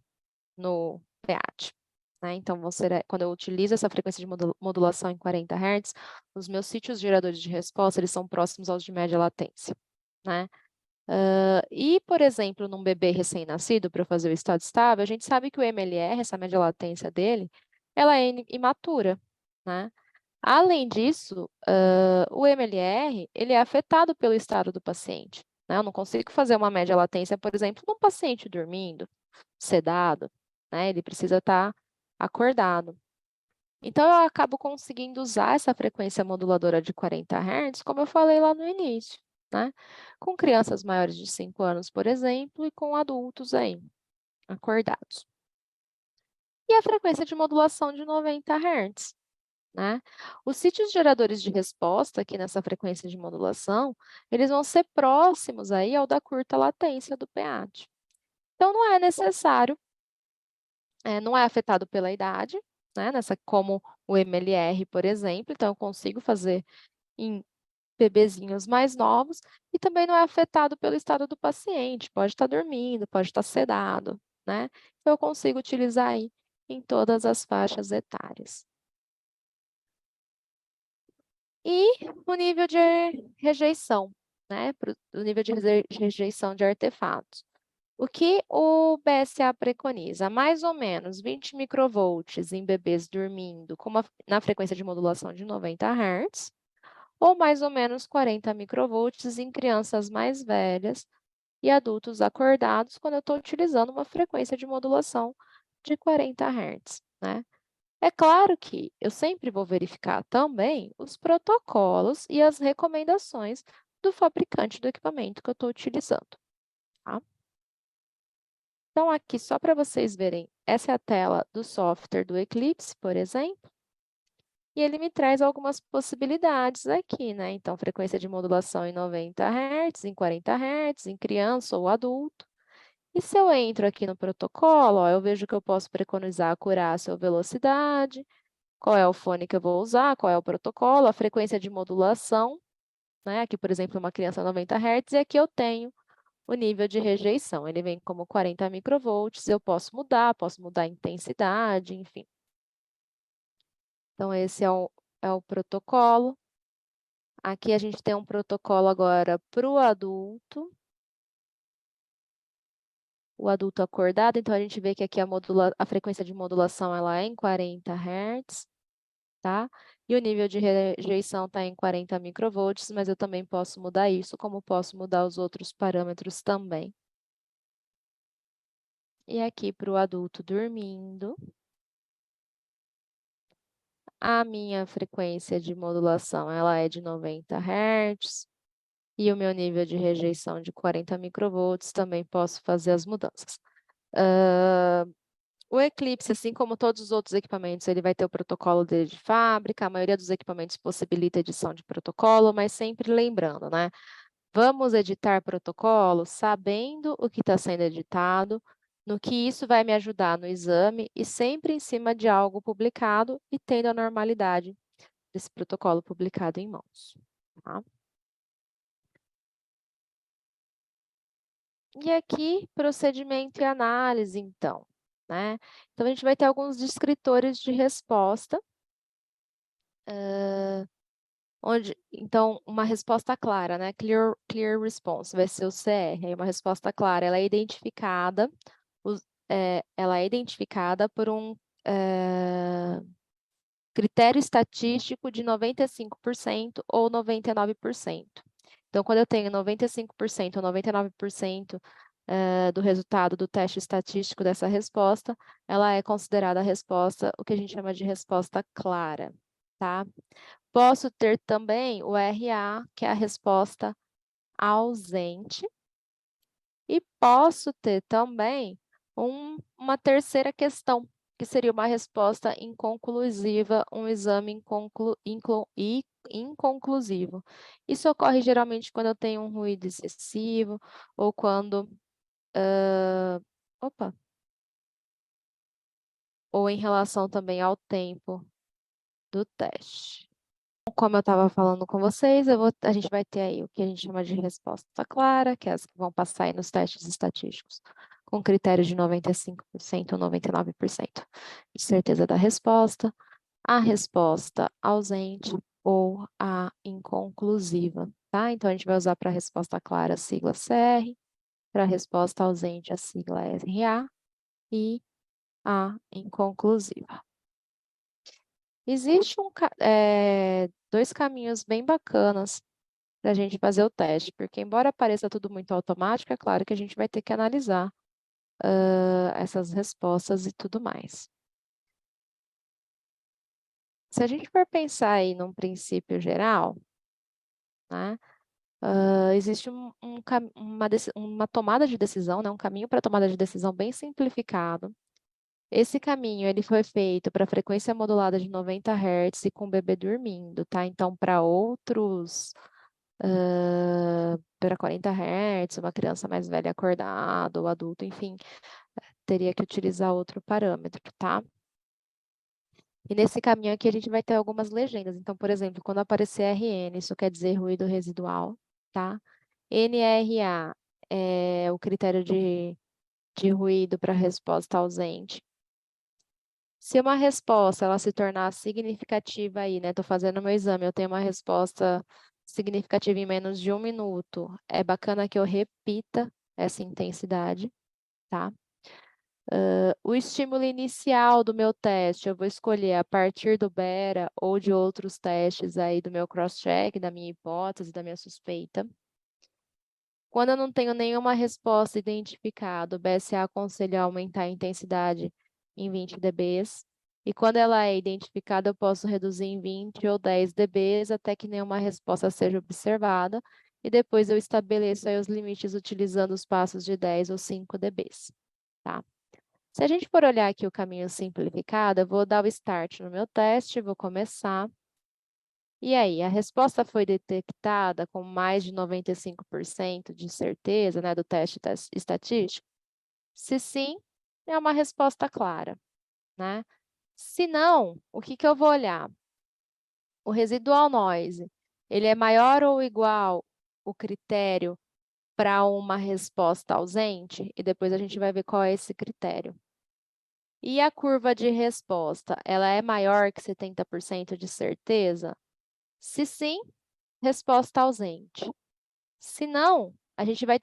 Speaker 1: no PEAT. Né? Então, quando eu utilizo essa frequência de modulação em 40 Hz, os meus sítios geradores de resposta eles são próximos aos de média latência. Né? E, por exemplo, num bebê recém-nascido, para fazer o estado estável, a gente sabe que o MLR, essa média latência dele, ela é imatura. Né? Além disso, o MLR ele é afetado pelo estado do paciente. Né? Eu não consigo fazer uma média latência, por exemplo, num paciente dormindo, sedado. Né? Ele precisa estar acordado. Então, eu acabo conseguindo usar essa frequência moduladora de 40 Hz, como eu falei lá no início, né? Com crianças maiores de 5 anos, por exemplo, e com adultos aí, acordados. E a frequência de modulação de 90 Hz, né? Os sítios geradores de resposta aqui nessa frequência de modulação, eles vão ser próximos aí ao da curta latência do PEAT. Então, não é necessário, não é afetado pela idade, né? Como o MLR, por exemplo, então eu consigo fazer em bebezinhos mais novos e também não é afetado pelo estado do paciente, pode estar dormindo, pode estar sedado, né? Então, eu consigo utilizar aí em todas as faixas etárias. E o nível de rejeição, né? O nível de rejeição de artefatos. O que o BSA preconiza? Mais ou menos 20 microvolts em bebês dormindo na frequência de modulação de 90 Hz, ou mais ou menos 40 microvolts em crianças mais velhas e adultos acordados quando eu estou utilizando uma frequência de modulação de 40 Hz, né? É claro que eu sempre vou verificar também os protocolos e as recomendações do fabricante do equipamento que eu estou utilizando, tá? Então, aqui, só para vocês verem, essa é a tela do software do Eclipse, por exemplo, e ele me traz algumas possibilidades aqui, né? Então, frequência de modulação em 90 Hz, em 40 Hz, em criança ou adulto. E se eu entro aqui no protocolo, ó, eu vejo que eu posso preconizar a acurácia ou velocidade, qual é o fone que eu vou usar, qual é o protocolo, a frequência de modulação, né? Aqui, por exemplo, uma criança 90 Hz, e aqui eu tenho o nível de rejeição. Ele vem como 40 microvolts, eu posso mudar a intensidade, enfim. Então, esse é o protocolo. Aqui a gente tem um protocolo agora para o adulto. O adulto acordado, então a gente vê que aqui a frequência de modulação ela é em 40 Hz, tá? E o nível de rejeição está em 40 microvolts, mas eu também posso mudar isso, como posso mudar os outros parâmetros também. E aqui para o adulto dormindo, a minha frequência de modulação ela é de 90 Hz, e o meu nível de rejeição de 40 microvolts, também posso fazer as mudanças. O Eclipse, assim como todos os outros equipamentos, ele vai ter o protocolo dele de fábrica, a maioria dos equipamentos possibilita edição de protocolo, mas sempre lembrando, né? Vamos editar protocolo sabendo o que está sendo editado, no que isso vai me ajudar no exame e sempre em cima de algo publicado e tendo a normalidade desse protocolo publicado em mãos. Tá? E aqui, procedimento e análise, então. Né? Então, a gente vai ter alguns descritores de resposta, então, uma resposta clara, né? Clear response, vai ser o CR, aí uma resposta clara, ela é identificada, por um critério estatístico de 95% ou 99%. Então, quando eu tenho 95% ou 99% do resultado do teste estatístico dessa resposta, ela é considerada a resposta, o que a gente chama de resposta clara, tá? Posso ter também o RA, que é a resposta ausente, e posso ter também uma terceira questão, que seria uma resposta inconclusiva, um exame inconclusivo. Isso ocorre geralmente quando eu tenho um ruído excessivo ou quando... opa! Ou em relação também ao tempo do teste. Como eu estava falando com vocês, a gente vai ter aí o que a gente chama de resposta clara, que é as que vão passar aí nos testes estatísticos, com critério de 95% ou 99% de certeza da resposta, a resposta ausente ou a inconclusiva, tá? Então, a gente vai usar para a resposta clara a sigla CR, para a resposta ausente a sigla SRA e a inconclusiva. Existem dois caminhos bem bacanas para a gente fazer o teste, porque embora pareça tudo muito automático, é claro que a gente vai ter que analisar essas respostas e tudo mais. Se a gente for pensar aí num princípio geral, né, existe uma tomada de decisão, né, um caminho para tomada de decisão bem simplificado. Esse caminho ele foi feito para frequência modulada de 90 Hz e com o bebê dormindo, tá? Então, para outros, para 40 Hz, uma criança mais velha acordada, ou adulto, enfim, teria que utilizar outro parâmetro, tá? E nesse caminho aqui a gente vai ter algumas legendas. Então, por exemplo, quando aparecer RN, isso quer dizer ruído residual, tá? NRA é o critério de ruído para resposta ausente. Se uma resposta ela se tornar significativa aí, né? Estou fazendo meu exame, eu tenho uma resposta significativa em menos de 1 minuto. É bacana que eu repita essa intensidade, tá? O estímulo inicial do meu teste, eu vou escolher a partir do BERA ou de outros testes aí do meu cross-check, da minha hipótese, da minha suspeita. Quando eu não tenho nenhuma resposta identificada, o BSA aconselha aumentar a intensidade em 20 dBs. E quando ela é identificada, eu posso reduzir em 20 ou 10 dBs até que nenhuma resposta seja observada. E depois eu estabeleço aí os limites utilizando os passos de 10 ou 5 dBs, tá? Se a gente for olhar aqui o caminho simplificado, eu vou dar o start no meu teste, vou começar. E aí, a resposta foi detectada com mais de 95% de certeza, né, do teste estatístico? Se sim, é uma resposta clara, né? Se não, o que eu vou olhar? O residual noise, ele é maior ou igual o critério para uma resposta ausente? E depois a gente vai ver qual é esse critério. E a curva de resposta, ela é maior que 70% de certeza? Se sim, resposta ausente. Se não, a gente vai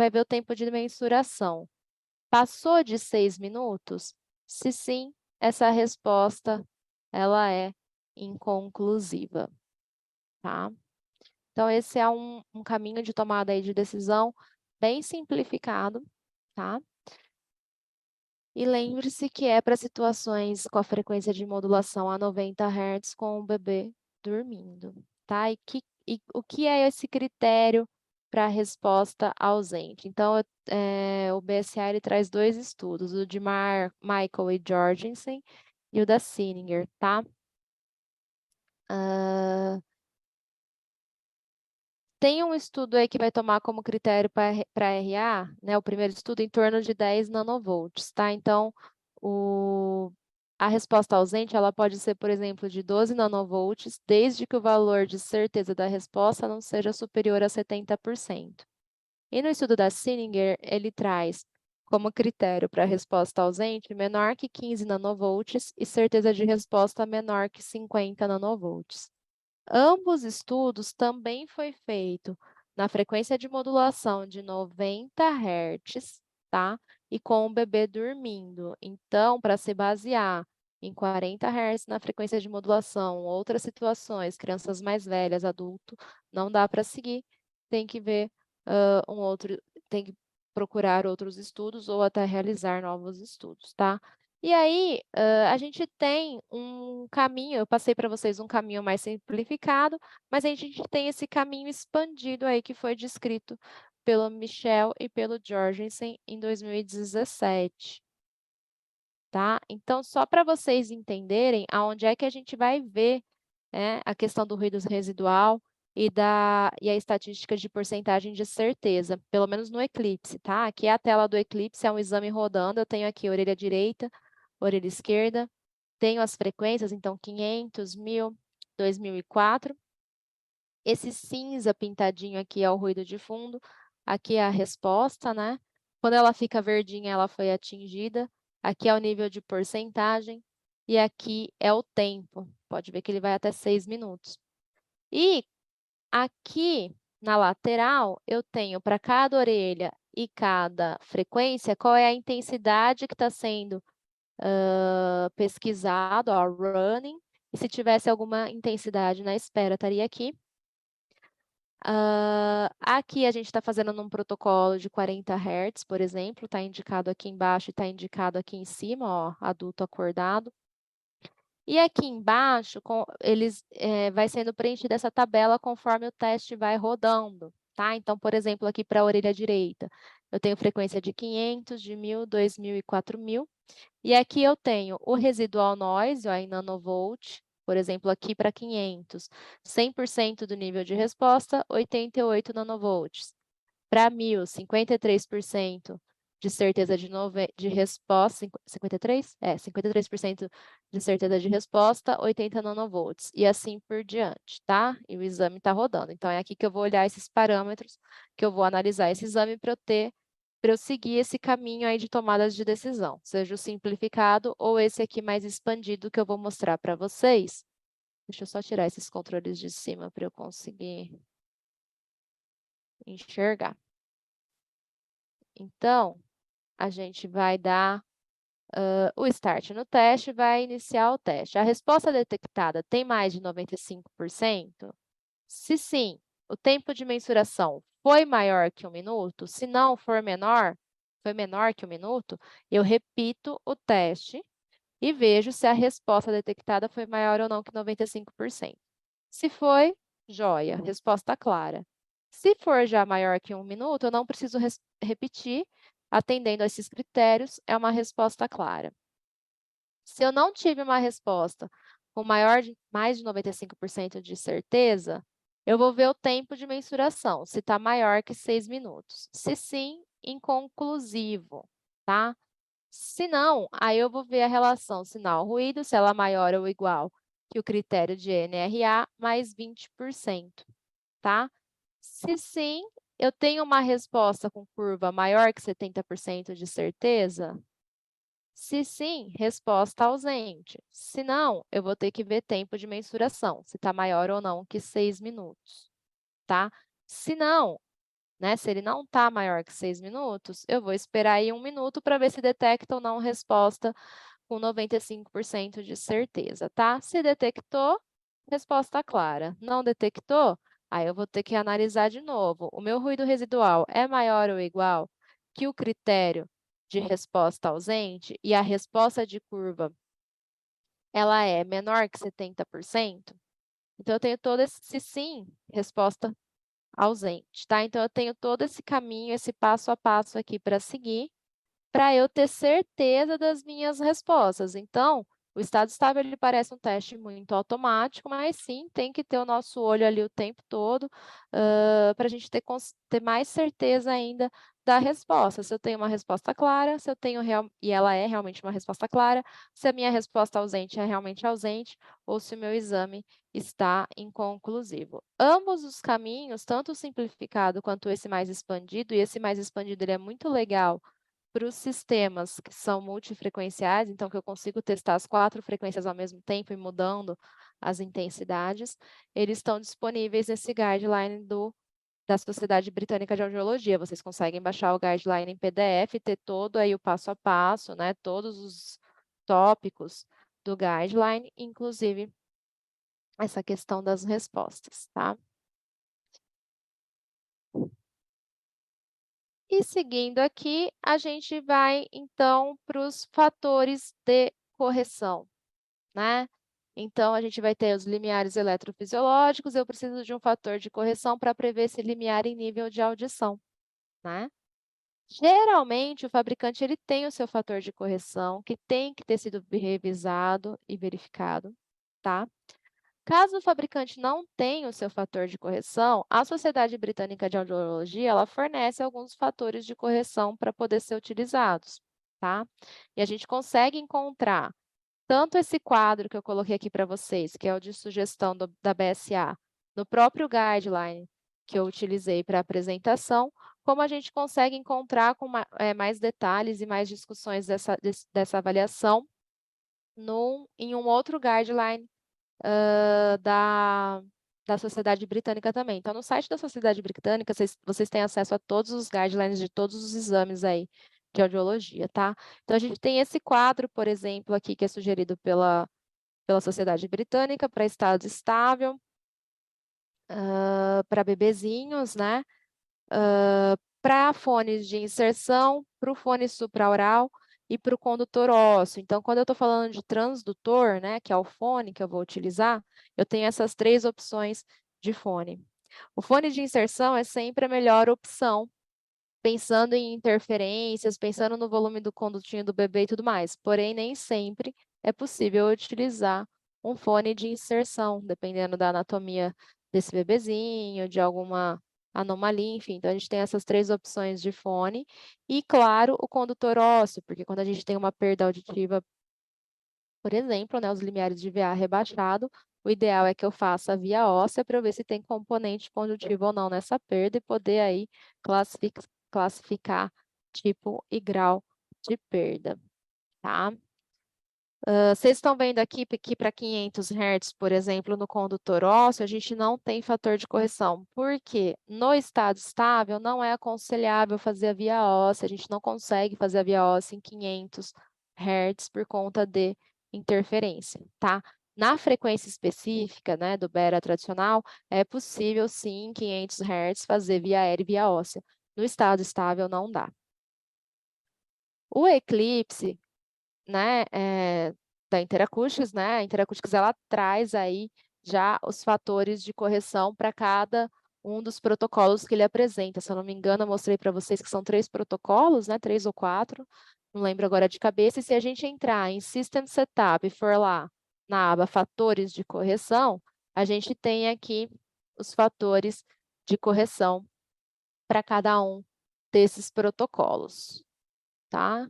Speaker 1: ver o tempo de mensuração. Passou de 6 minutos? Se sim, essa resposta ela é inconclusiva, tá? Então, esse é um caminho de tomada aí de decisão bem simplificado, tá? E lembre-se que é para situações com a frequência de modulação a 90 Hz com o bebê dormindo, tá? E o que é esse critério para a resposta ausente? Então, o BSA ele traz dois estudos, o de Michael e Jorgensen e o da Sininger, tá? Tem um estudo aí que vai tomar como critério para RA, né, o primeiro estudo, em torno de 10 nanovolts, tá? Então, a resposta ausente, ela pode ser, por exemplo, de 12 nanovolts, desde que o valor de certeza da resposta não seja superior a 70%. E no estudo da Sininger, ele traz como critério para a resposta ausente menor que 15 nanovolts e certeza de resposta menor que 50 nanovolts. Ambos estudos também foi feito na frequência de modulação de 90 Hz, tá? E com o bebê dormindo. Então, para se basear em 40 Hz na frequência de modulação, outras situações, crianças mais velhas, adulto, não dá para seguir. Tem que ver tem que procurar outros estudos ou até realizar novos estudos, tá? E aí, a gente tem um caminho, eu passei para vocês um caminho mais simplificado, mas a gente tem esse caminho expandido aí que foi descrito pelo Michel e pelo Jorgensen em 2017. tá? Então, só para vocês entenderem aonde é que a gente vai ver, né, a questão do ruído residual e a estatística de porcentagem de certeza, pelo menos no Eclipse, tá? Aqui é a tela do Eclipse, é um exame rodando, eu tenho aqui orelha direita, orelha esquerda, tenho as frequências, então 500, 1000, 2004. Esse cinza pintadinho aqui é o ruído de fundo, aqui é a resposta, né? Quando ela fica verdinha, ela foi atingida. Aqui é o nível de porcentagem e aqui é o tempo. Pode ver que ele vai até 6 minutos. E aqui na lateral, eu tenho para cada orelha e cada frequência, qual é a intensidade que está sendo pesquisado, ó, running, e se tivesse alguma intensidade na espera, estaria aqui. Aqui a gente está fazendo num protocolo de 40 Hz, por exemplo, está indicado aqui embaixo e está indicado aqui em cima, ó, adulto acordado. E aqui embaixo, vai sendo preenchida essa tabela conforme o teste vai rodando, tá? Então, por exemplo, aqui para a orelha direita, eu tenho frequência de 500, de 1000, 2000 e 4000. E aqui eu tenho o residual noise, ó, em nanovolt, por exemplo, aqui para 500, 100% do nível de resposta, 88 nanovolts. Para 1000, 53% de certeza de resposta, 53? 53% de certeza de resposta, 80 nanovolts, e assim por diante, tá? E o exame está rodando. Então, é aqui que eu vou olhar esses parâmetros, que eu vou analisar esse exame para eu seguir esse caminho aí de tomadas de decisão, seja o simplificado ou esse aqui mais expandido que eu vou mostrar para vocês. Deixa eu só tirar esses controles de cima para eu conseguir enxergar. Então, a gente vai dar o start no teste, vai iniciar o teste. A resposta detectada tem mais de 95%? Se sim, o tempo de mensuração foi maior que 1 minuto? Se não for menor, foi menor que 1 minuto, eu repito o teste e vejo se a resposta detectada foi maior ou não que 95%. Se foi, joia, resposta clara. Se for já maior que 1 minuto, eu não preciso repetir, atendendo a esses critérios, é uma resposta clara. Se eu não tive uma resposta com mais de 95% de certeza, eu vou ver o tempo de mensuração, se está maior que 6 minutos. Se sim, inconclusivo, tá? Se não, aí eu vou ver a relação sinal-ruído, se ela é maior ou igual que o critério de NRA, mais 20%, tá? Se sim, eu tenho uma resposta com curva maior que 70% de certeza? Se sim, resposta ausente. Se não, eu vou ter que ver tempo de mensuração, se está maior ou não que 6 minutos, tá? Se não, né, se ele não está maior que 6 minutos, eu vou esperar aí 1 minuto para ver se detecta ou não resposta com 95% de certeza, tá? Se detectou, resposta clara. Não detectou, aí eu vou ter que analisar de novo. O meu ruído residual é maior ou igual que o critério de resposta ausente e a resposta de curva ela é menor que 70%? Então, eu tenho todo esse sim, resposta ausente, tá? Então, eu tenho todo esse caminho, esse passo a passo aqui para seguir, para eu ter certeza das minhas respostas. Então, o estado estável ele parece um teste muito automático, mas sim, tem que ter o nosso olho ali o tempo todo para a gente ter mais certeza ainda da resposta. Se eu tenho uma resposta clara, se eu tenho e ela é realmente uma resposta clara, se a minha resposta ausente é realmente ausente, ou se o meu exame está inconclusivo. Ambos os caminhos, tanto o simplificado quanto esse mais expandido, e esse mais expandido ele é muito legal para os sistemas que são multifrequenciais, então que eu consigo testar as 4 frequências ao mesmo tempo e mudando as intensidades, eles estão disponíveis nesse guideline da Sociedade Britânica de Audiologia. Vocês conseguem baixar o guideline em PDF, ter todo aí o passo a passo, né, todos os tópicos do guideline, inclusive essa questão das respostas, tá? E seguindo aqui, a gente vai, então, para os fatores de correção, né? Então, a gente vai ter os limiares eletrofisiológicos, eu preciso de um fator de correção para prever esse limiar em nível de audição, né? Geralmente, o fabricante ele tem o seu fator de correção, que tem que ter sido revisado e verificado, tá? Caso o fabricante não tenha o seu fator de correção, a Sociedade Britânica de Audiologia, ela fornece alguns fatores de correção para poder ser utilizados, tá? E a gente consegue encontrar tanto esse quadro que eu coloquei aqui para vocês, que é o de sugestão da BSA, no próprio guideline que eu utilizei para a apresentação, como a gente consegue encontrar com mais detalhes e mais discussões dessa avaliação em um outro guideline da Sociedade Britânica também. Então, no site da Sociedade Britânica, vocês têm acesso a todos os guidelines de todos os exames aí de audiologia, tá? Então, a gente tem esse quadro, por exemplo, aqui, que é sugerido pela Sociedade Britânica para estado estável, para bebezinhos, né? Para fones de inserção, para o fone supraoral e para o condutor ósseo. Então, quando eu estou falando de transdutor, né, que é o fone que eu vou utilizar, eu tenho essas 3 opções de fone. O fone de inserção é sempre a melhor opção, pensando em interferências, pensando no volume do condutinho do bebê e tudo mais. Porém, nem sempre é possível utilizar um fone de inserção, dependendo da anatomia desse bebezinho, de alguma anomalia, enfim. Então, a gente tem essas 3 opções de fone. E, claro, o condutor ósseo, porque quando a gente tem uma perda auditiva, por exemplo, né, os limiares de VA rebaixado, o ideal é que eu faça via óssea para eu ver se tem componente condutivo ou não nessa perda e poder aí classificar tipo e grau de perda, tá? Vocês estão vendo aqui que para 500 Hz, por exemplo, no condutor ósseo, a gente não tem fator de correção, porque no estado estável não é aconselhável fazer a via óssea, a gente não consegue fazer a via óssea em 500 Hz por conta de interferência, tá? Na frequência específica, né, do beta tradicional, é possível, sim, em 500 Hz, fazer via aérea e via óssea. No estado estável, não dá. O Eclipse, né, da Interacústicos, né? A Interacústicos, ela traz aí já os fatores de correção para cada um dos protocolos que ele apresenta. Se eu não me engano, eu mostrei para vocês que são 3 protocolos, né? 3 ou 4, não lembro agora de cabeça. E se a gente entrar em System Setup e for lá na aba Fatores de Correção, a gente tem aqui os fatores de correção para cada um desses protocolos, tá?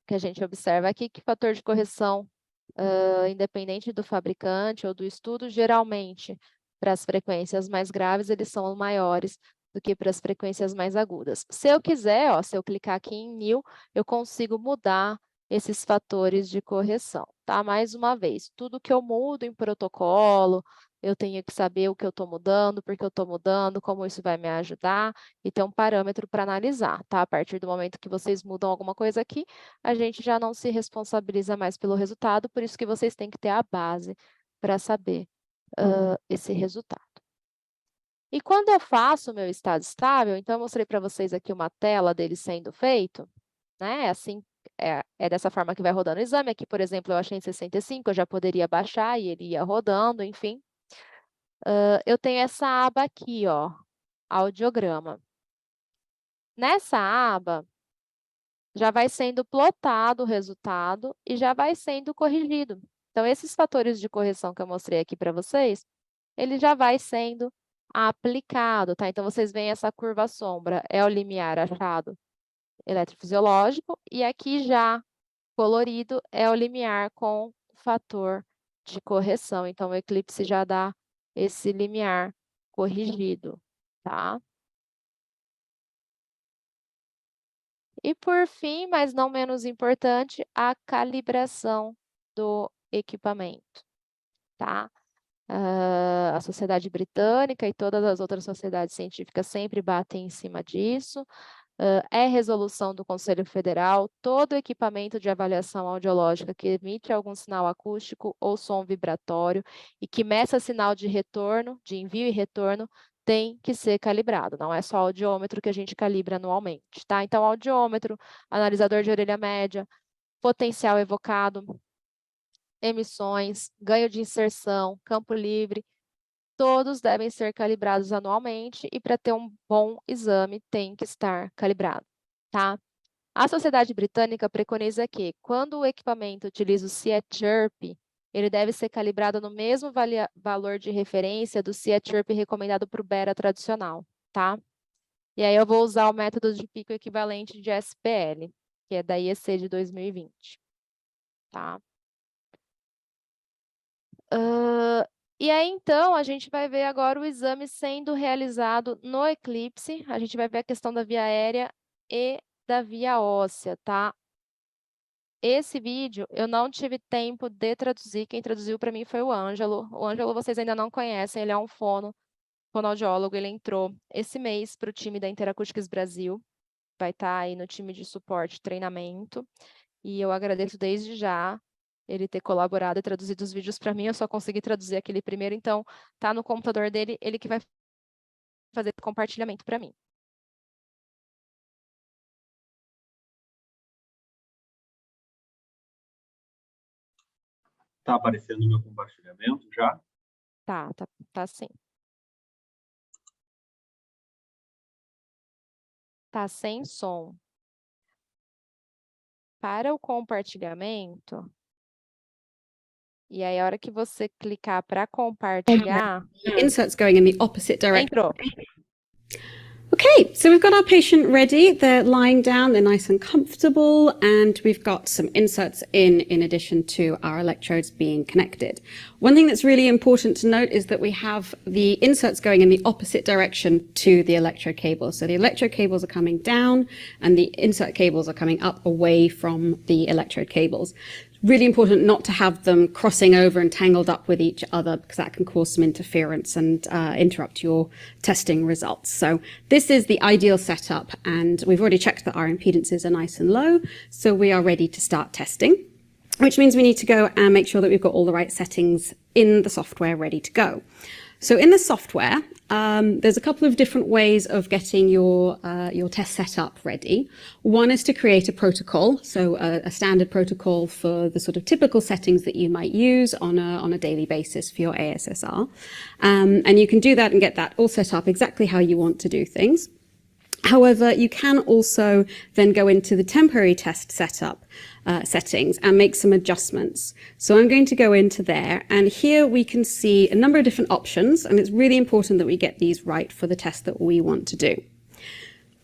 Speaker 1: Que a gente observa aqui que fator de correção, independente do fabricante ou do estudo, geralmente, para as frequências mais graves, eles são maiores do que para as frequências mais agudas. Se eu quiser, ó, se eu clicar aqui em New, eu consigo mudar esses fatores de correção, tá? Mais uma vez, tudo que eu mudo em protocolo, eu tenho que saber o que eu estou mudando, por que eu estou mudando, como isso vai me ajudar, e ter um parâmetro para analisar, tá? A partir do momento que vocês mudam alguma coisa aqui, a gente já não se responsabiliza mais pelo resultado, por isso que vocês têm que ter a base para saber esse resultado. E quando eu faço o meu estado estável, então eu mostrei para vocês aqui uma tela dele sendo feito, né? Assim, é dessa forma que vai rodando o exame. Aqui, por exemplo, eu achei em 65, eu já poderia baixar e ele ia rodando, enfim. Eu tenho essa aba aqui, ó, audiograma. Nessa aba, já vai sendo plotado o resultado e já vai sendo corrigido. Então, esses fatores de correção que eu mostrei aqui para vocês, ele já vai sendo aplicado, tá? Então, vocês veem essa curva sombra, é o limiar achado eletrofisiológico, e aqui já colorido é o limiar com fator de correção. Então, o eclipse já dá esse limiar corrigido, tá? E por fim, mas não menos importante, a calibração do equipamento, tá? A Sociedade Britânica e todas as outras sociedades científicas sempre batem em cima disso. É resolução do Conselho Federal, todo equipamento de avaliação audiológica que emite algum sinal acústico ou som vibratório e que meça sinal de retorno, de envio e retorno, tem que ser calibrado. Não é só o audiômetro que a gente calibra anualmente, tá? Então, audiômetro, analisador de orelha média, potencial evocado, emissões, ganho de inserção, campo livre, todos devem ser calibrados anualmente e para ter um bom exame tem que estar calibrado, tá? A Sociedade Britânica preconiza que, quando o equipamento utiliza o CEA-Chirp, ele deve ser calibrado no mesmo valor de referência do CEA-Chirp recomendado para o Bera tradicional, tá? E aí eu vou usar o método de pico equivalente de SPL, que é da IEC de 2020, tá? E aí, então, a gente vai ver agora o exame sendo realizado no eclipse. A gente vai ver a questão da via aérea e da via óssea, tá? Esse vídeo eu não tive tempo de traduzir. Quem traduziu para mim foi o Ângelo. O Ângelo vocês ainda não conhecem, ele é um fonoaudiólogo. Ele entrou esse mês para o time da Interacústicas Brasil. Vai estar aí no time de suporte e treinamento. E eu agradeço desde já ele ter colaborado e traduzido os vídeos para mim. Eu só consegui traduzir aquele primeiro, então tá no computador dele, ele que vai fazer compartilhamento para mim.
Speaker 4: Está aparecendo o meu compartilhamento já?
Speaker 1: Tá sim. Tá sem som. Para o compartilhamento, e aí a hora que você clicar para compartilhar,
Speaker 2: Inserts going in the opposite direction.
Speaker 1: entrou.
Speaker 2: Okay, so we've got our patient ready. They're lying down, they're nice and comfortable, and we've got some inserts in addition to our electrodes being connected. One thing that's really important to note is that we have the inserts going in the opposite direction to the electrode cables. So the electrode cables are coming down and the insert cables are coming up away from the electrode cables. Really important not to have them crossing over and tangled up with each other, because that can cause some interference and interrupt your testing results. So this is the ideal setup, and we've already checked that our impedances are nice and low, so we are ready to start testing, which means we need to go and make sure that we've got all the right settings in the software ready to go. So in the software, there's a couple of different ways of getting your test setup ready. One is to create a protocol, so a standard protocol for the sort of typical settings that you might use on a daily basis for your ASSR. And you can do that and get that all set up exactly how you want to do things. However, you can also then go into the temporary test setup settings and make some adjustments. So I'm going to go into there, and here we can see a number of different options, and it's really important that we get these right for the test that we want to do.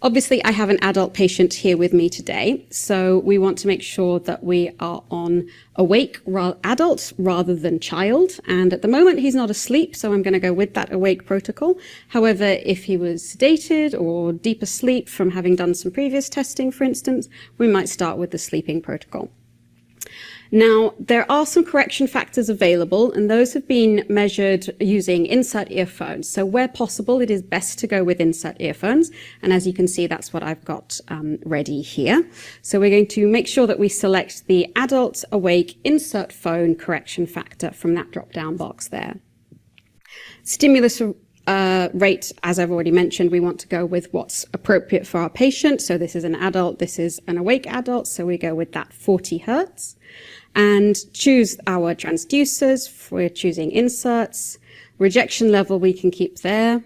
Speaker 2: Obviously, I have an adult patient here with me today, so we want to make sure that we are on awake adult rather than child. And at the moment, he's not asleep, so I'm going to go with that awake protocol. However, if he was sedated or deep asleep from having done some previous testing, for instance, we might start with the sleeping protocol. Now, there are some correction factors available, and those have been measured using insert earphones. So where possible, it is best to go with insert earphones. And as you can see, that's what I've got ready here. So we're going to make sure that we select the adult awake insert phone correction factor from that drop-down box there. Stimulus rate, as I've already mentioned, we want to go with what's appropriate for our patient. So this is an adult, this is an awake adult, so we go with that 40 hertz. And choose our transducers. We're choosing inserts. Rejection level we can keep there.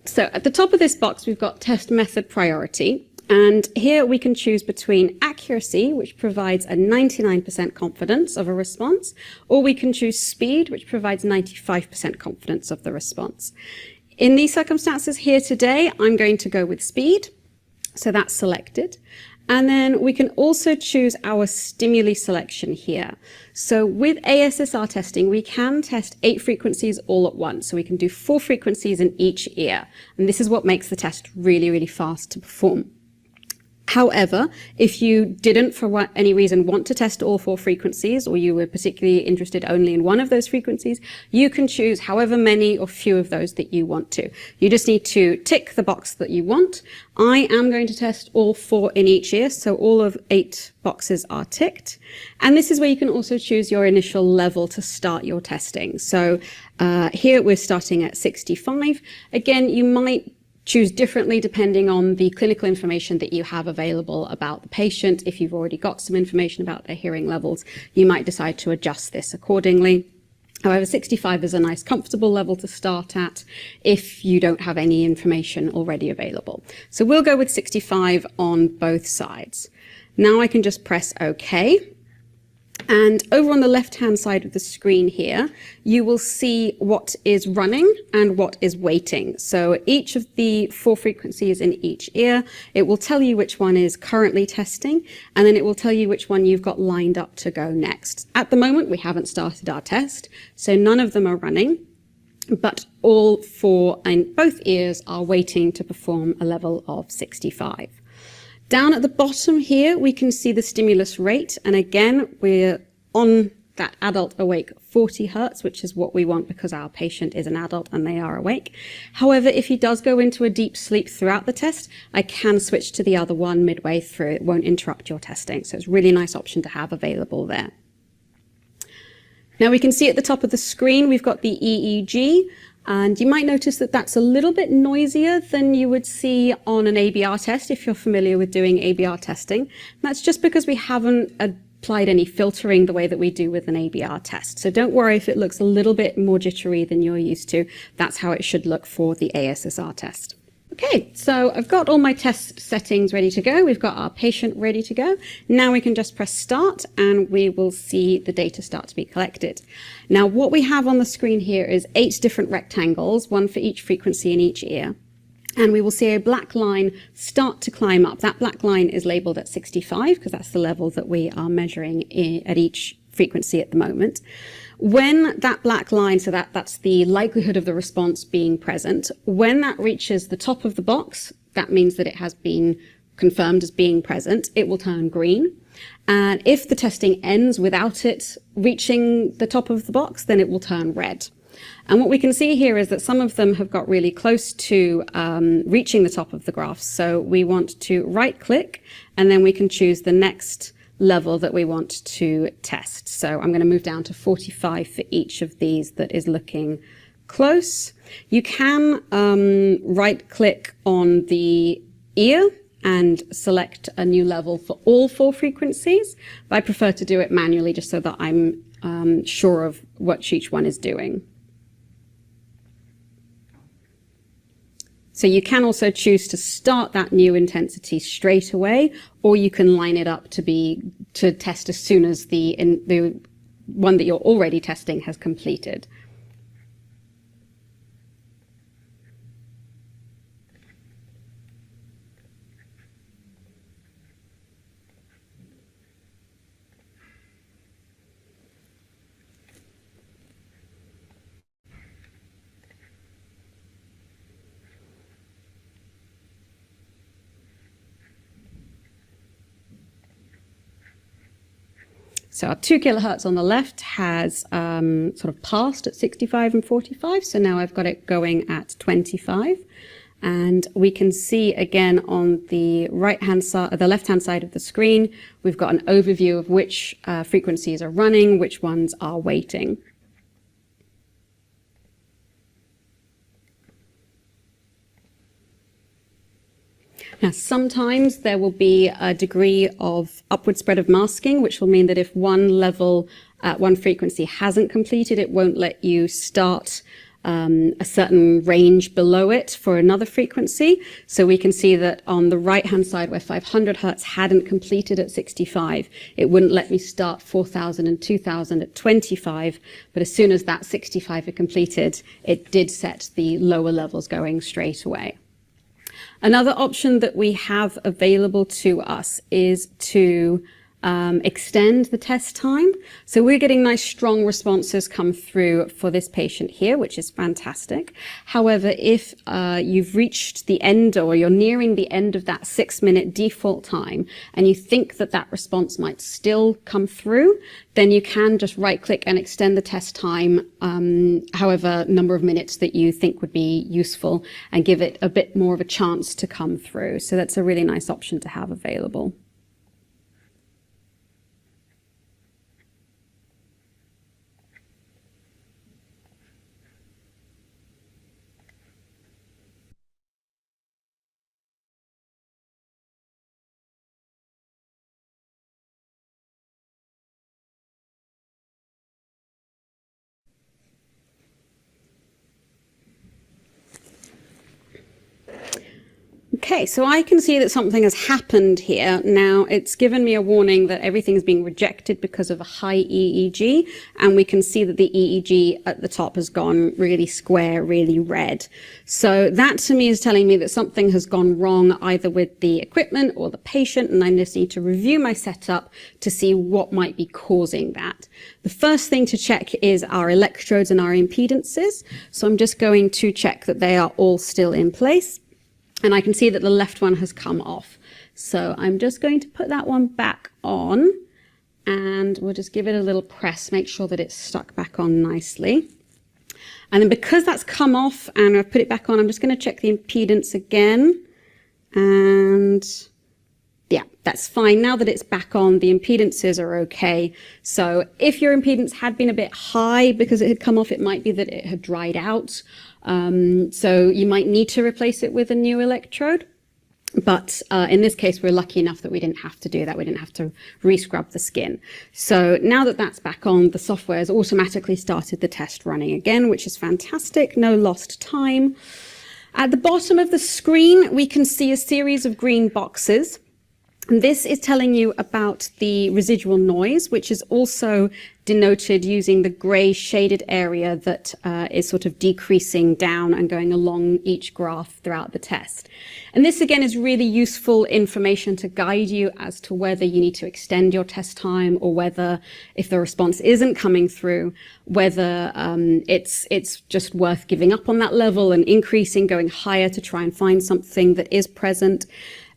Speaker 2: So at the top of this box, we've got test method priority. And here we can choose between accuracy, which provides a 99% confidence of a response, or we can choose speed, which provides 95% confidence of the response. In these circumstances here today, I'm going to go with speed. So that's selected. And then we can also choose our stimuli selection here. So with ASSR testing, we can test 8 frequencies all at once. So we can do 4 frequencies in each ear. And this is what makes the test really, really fast to perform. However, if you didn't, for any reason, want to test all 4 frequencies, or you were particularly interested only in one of those frequencies, you can choose however many or few of those that you want to. You just need to tick the box that you want. I am going to test all 4 in each ear, so all of 8 boxes are ticked. And this is where you can also choose your initial level to start your testing. So here we're starting at 65. Again, you might choose differently depending on the clinical information that you have available about the patient. If you've already got some information about their hearing levels, you might decide to adjust this accordingly. However, 65 is a nice comfortable level to start at if you don't have any information already available. So we'll go with 65 on both sides. Now I can just press OK. And over on the left-hand side of the screen here, you will see what is running and what is waiting. So each of the 4 frequencies in each ear, it will tell you which one is currently testing, and then it will tell you which one you've got lined up to go next. At the moment, we haven't started our test, so none of them are running, but all 4 in both ears are waiting to perform a level of 65. Down at the bottom here, we can see the stimulus rate. And again, we're on that adult awake 40 hertz, which is what we want because our patient is an adult and they are awake. However, if he does go into a deep sleep throughout the test, I can switch to the other one midway through. It won't interrupt your testing. So it's a really nice option to have available there. Now we can see at the top of the screen, we've got the EEG. And you might notice that that's a little bit noisier than you would see on an ABR test if you're familiar with doing ABR testing. And that's just because we haven't applied any filtering the way that we do with an ABR test. So don't worry if it looks a little bit more jittery than you're used to. That's how it should look for the ASSR test. Okay, so I've got all my test settings ready to go. We've got our patient ready to go. Now we can just press start and we will see the data start to be collected. Now what we have on the screen here is 8 different rectangles, one for each frequency in each ear. And we will see a black line start to climb up. That black line is labeled at 65 because that's the level that we are measuring at each frequency at the moment. When that black line, so that's the likelihood of the response being present, when that reaches the top of the box, that means that it has been confirmed as being present, it will turn green. And if the testing ends without it reaching the top of the box, then it will turn red. And what we can see here is that some of them have got really close to reaching the top of the graph. So we want to right click and then we can choose the next level that we want to test. So I'm going to move down to 45 for each of these that is looking close. You can right click on the ear and select a new level for all 4 frequencies, but I prefer to do it manually just so that I'm sure of what each one is doing. So you can also choose to start that new intensity straight away, or you can line it up to test as soon as the one that you're already testing has completed. So our 2 kilohertz on the left has sort of passed at 65 and 45. So now I've got it going at 25. And we can see again on the right-hand side, the left-hand side of the screen, we've got an overview of which frequencies are running, which ones are waiting. Now, sometimes there will be a degree of upward spread of masking, which will mean that if one level at one frequency hasn't completed, it won't let you start a certain range below it for another frequency. So we can see that on the right-hand side where 500 hertz hadn't completed at 65, it wouldn't let me start 4000 and 2000 at 25. But as soon as that 65 had completed, it did set the lower levels going straight away. Another option that we have available to us is to extend the test time. So we're getting nice strong responses come through for this patient here, which is fantastic. However, if you've reached the end or you're nearing the end of that 6-minute default time and you think that that response might still come through, then you can just right click and extend the test time however number of minutes that you think would be useful and give it a bit more of a chance to come through. So that's a really nice option to have available. Okay, so I can see that something has happened here. Now, it's given me a warning that everything is being rejected because of a high EEG, and we can see that the EEG at the top has gone really square, really red. So that to me is telling me that something has gone wrong either with the equipment or the patient, and I just need to review my setup to see what might be causing that. The first thing to check is our electrodes and our impedances. So I'm just going to check that they are all still in place. And I can see that the left one has come off. So I'm just going to put that one back on, and we'll just give it a little press, make sure that it's stuck back on nicely. And then because that's come off and I've put it back on, I'm just going to check the impedance again. And yeah, that's fine. Now that it's back on, the impedances are okay. So if your impedance had been a bit high because it had come off, it might be that it had dried out. So you might need to replace it with a new electrode. But in this case, we're lucky enough that we didn't have to do that. We didn't have to re-scrub the skin. So now that that's back on, the software has automatically started the test running again, which is fantastic. No lost time. At the bottom of the screen, we can see a series of green boxes. And this is telling you about the residual noise, which is also denoted using the gray shaded area that is sort of decreasing down and going along each graph throughout the test. And this again is really useful information to guide you as to whether you need to extend your test time, or whether, if the response isn't coming through, whether it's just worth giving up on that level and increasing, going higher to try and find something that is present.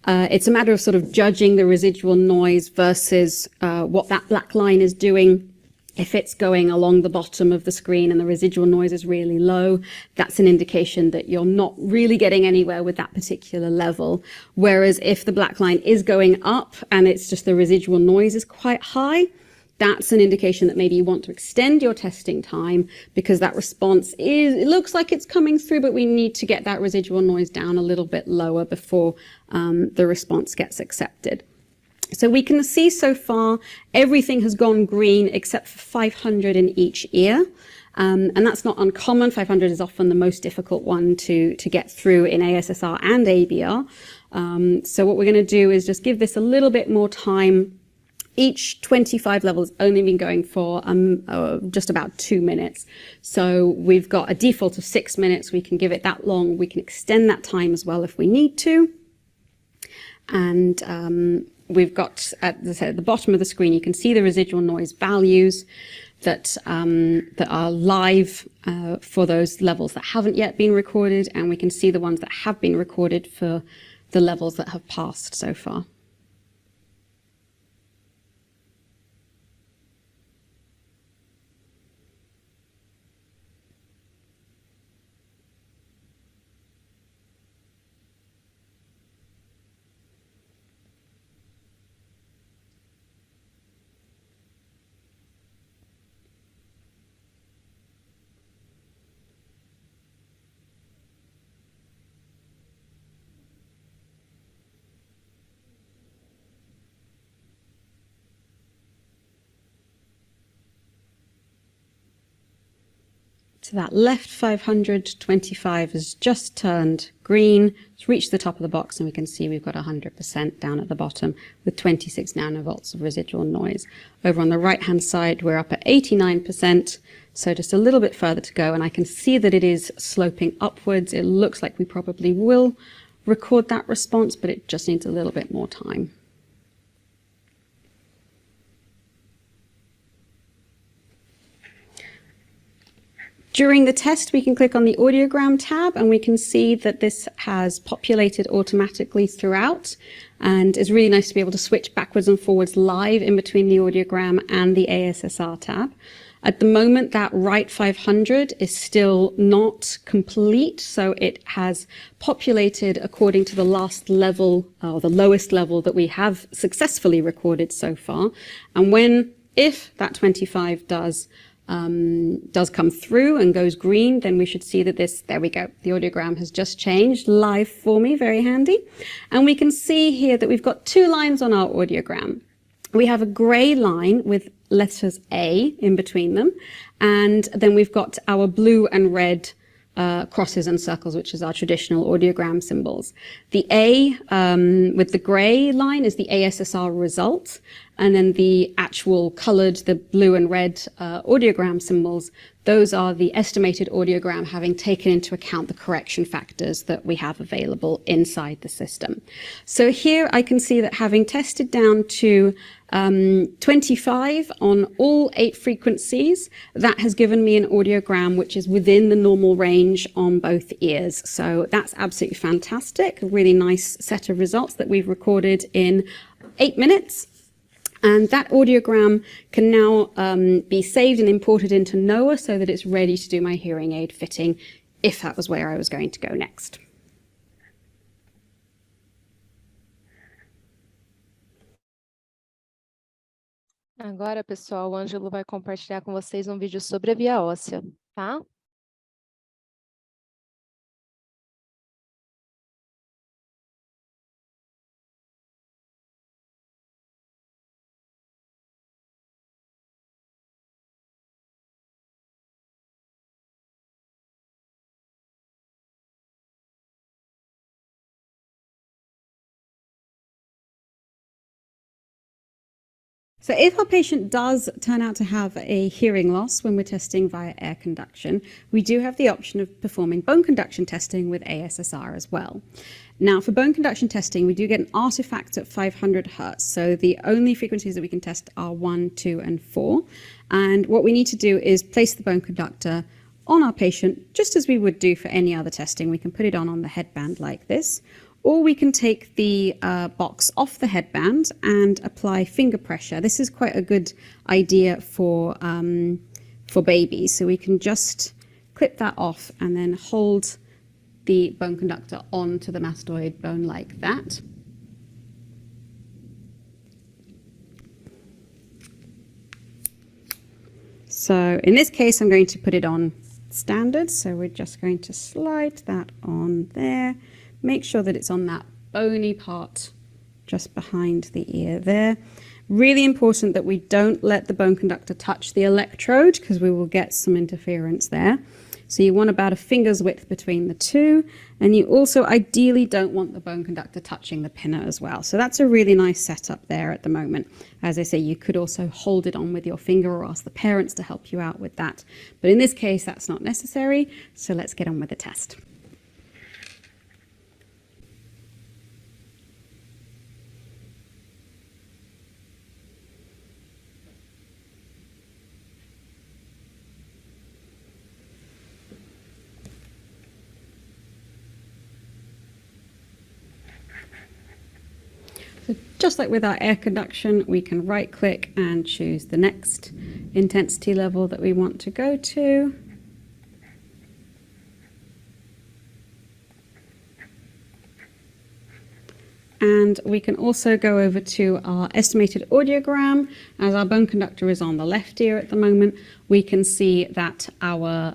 Speaker 2: It's a matter of sort of judging the residual noise versus what that black line is doing. If it's going along the bottom of the screen and the residual noise is really low, that's an indication that you're not really getting anywhere with that particular level. Whereas if the black line is going up and it's just the residual noise is quite high, that's an indication that maybe you want to extend your testing time, because that response it looks like it's coming through, but we need to get that residual noise down a little bit lower before the response gets accepted. So we can see so far everything has gone green except for 500 in each ear. And that's not uncommon. 500 is often the most difficult one to get through in ASSR and ABR. So what we're going to do is just give this a little bit more time. Each 25 level has only been going for just about 2 minutes. So we've got a default of 6 minutes. We can give it that long. We can extend that time as well if we need to. And we've got, at the bottom of the screen, you can see the residual noise values that are live for those levels that haven't yet been recorded. And we can see the ones that have been recorded for the levels that have passed so far. So that left 525 has just turned green. It's reached the top of the box, and we can see we've got 100% down at the bottom with 26 nanovolts of residual noise. Over on the right-hand side, we're up at 89%, so just a little bit further to go, and I can see that it is sloping upwards. It looks like we probably will record that response, but it just needs a little bit more time. During the test, we can click on the audiogram tab, and we can see that this has populated automatically throughout, and it's really nice to be able to switch backwards and forwards live in between the audiogram and the ASSR tab. At the moment, that right 500 is still not complete, so it has populated according to the last level, or the lowest level that we have successfully recorded so far. And if that 25 does come through and goes green, then we should see that there we go. The audiogram has just changed live for me, very handy. And we can see here that we've got 2 lines on our audiogram. We have a gray line with letters A in between them, and then we've got our blue and red crosses and circles, which is our traditional audiogram symbols. The A with the gray line is the ASSR result, and then the actual colored, the blue and red audiogram symbols, those are the estimated audiogram having taken into account the correction factors that we have available inside the system. So here I can see that having tested down to 25 on all 8 frequencies, that has given me an audiogram which is within the normal range on both ears. So that's absolutely fantastic. A really nice set of results that we've recorded in 8 minutes. And that audiogram can now be saved and imported into NOAA so that it's ready to do my hearing aid fitting if that was where I was going to go next.
Speaker 1: Agora, pessoal, o Ângelo vai compartilhar com vocês um vídeo sobre a via óssea, tá?
Speaker 2: So if our patient does turn out to have a hearing loss when we're testing via air conduction, we do have the option of performing bone conduction testing with ASSR as well. Now, for bone conduction testing, we do get an artifact at 500 hertz. So the only frequencies that we can test are 1, 2, and 4. And what we need to do is place the bone conductor on our patient, just as we would do for any other testing. We can put it on the headband like this. Or we can take the box off the headband and apply finger pressure. This is quite a good idea for babies. So we can just clip that off and then hold the bone conductor onto the mastoid bone like that. So in this case, I'm going to put it on standard. So we're just going to slide that on there. Make sure that it's on that bony part just behind the ear there. Really important that we don't let the bone conductor touch the electrode because we will get some interference there. So you want about a finger's width between the two, and you also ideally don't want the bone conductor touching the pinner as well. So that's a really nice setup there at the moment. As I say, you could also hold it on with your finger or ask the parents to help you out with that. But in this case, that's not necessary. So let's get on with the test. So just like with our air conduction, we can right click and choose the next intensity level that we want to go to. And we can also go over to our estimated audiogram. As our bone conductor is on the left ear at the moment, we can see that our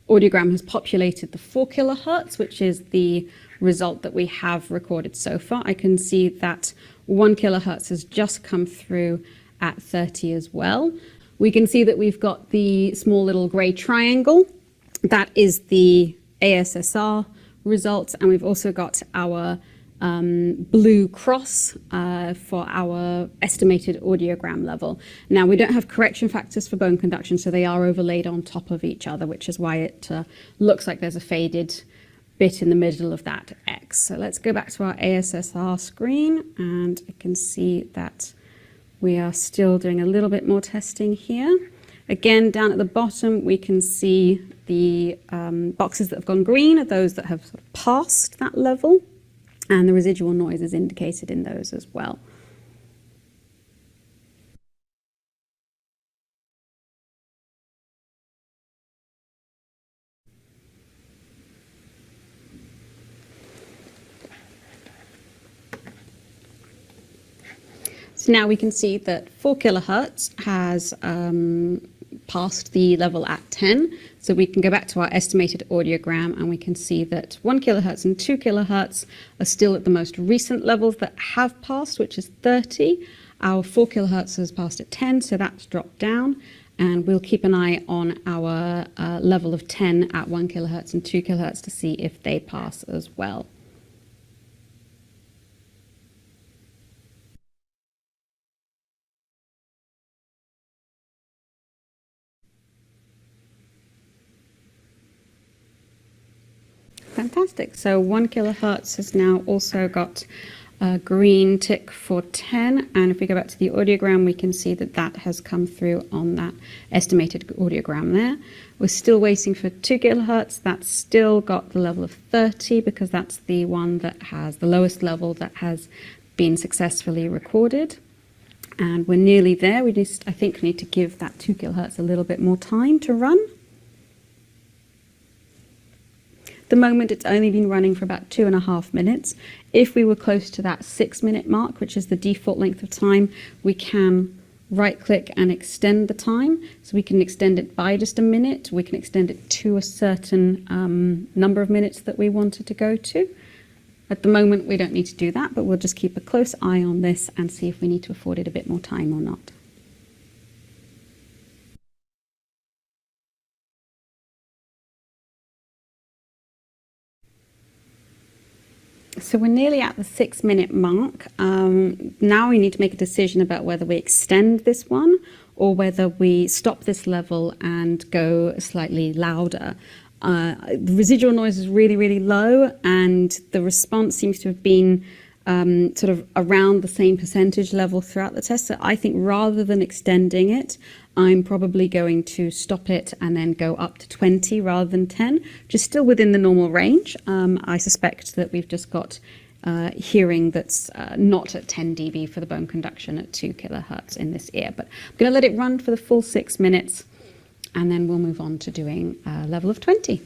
Speaker 2: audiogram has populated the 4 kilohertz, which is the result that we have recorded so far. I can see that 1 kilohertz has just come through at 30 as well. We can see that we've got the small little gray triangle. That is the ASSR results, and we've also got our blue cross for our estimated audiogram level. Now, we don't have correction factors for bone conduction, so they are overlaid on top of each other, which is why it looks like there's a faded bit in the middle of that X. So let's go back to our ASSR screen, and I can see that we are still doing a little bit more testing here. Again, down at the bottom, we can see the boxes that have gone green are those that have sort of passed that level, and the residual noise is indicated in those as well. So now we can see that 4 kilohertz has passed the level at 10. So we can go back to our estimated audiogram, and we can see that 1 kilohertz and 2 kilohertz are still at the most recent levels that have passed, which is 30. Our 4 kilohertz has passed at 10, so that's dropped down. And we'll keep an eye on our level of 10 at 1 kilohertz and 2 kilohertz to see if they pass as well. Fantastic. So 1 kilohertz has now also got a green tick for 10. And if we go back to the audiogram, we can see that that has come through on that estimated audiogram there. We're still waiting for 2 kilohertz. That's still got the level of 30 because that's the one that has the lowest level that has been successfully recorded. And we're nearly there. We just, I think, need to give that 2 kilohertz a little bit more time to run. At the moment, it's only been running for about 2.5 minutes. If we were close to that 6-minute mark, which is the default length of time, we can right-click and extend the time. So we can extend it by just a minute. We can extend it to a certain number of minutes that we wanted to go to. At the moment, we don't need to do that, but we'll just keep a close eye on this and see if we need to afford it a bit more time or not. So we're nearly at the 6-minute mark. Now we need to make a decision about whether we extend this one or whether we stop this level and go slightly louder. The residual noise is really, really low, and the response seems to have been sort of around the same percentage level throughout the test. So I think rather than extending it, I'm probably going to stop it and then go up to 20 rather than 10, which is still within the normal range. I suspect that we've just got hearing that's not at 10 dB for the bone conduction at 2 kilohertz in this ear. But I'm going to let it run for the full 6 minutes, and then we'll move on to doing a level of 20.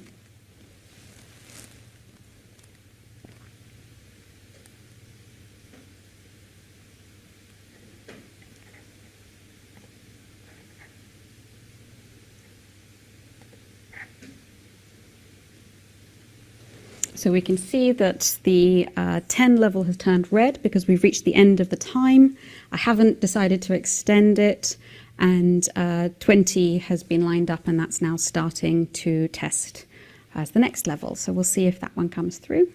Speaker 2: So we can see that the 10 level has turned red because we've reached the end of the time. I haven't decided to extend it, and 20 has been lined up, and that's now starting to test as the next level. So we'll see if that one comes through.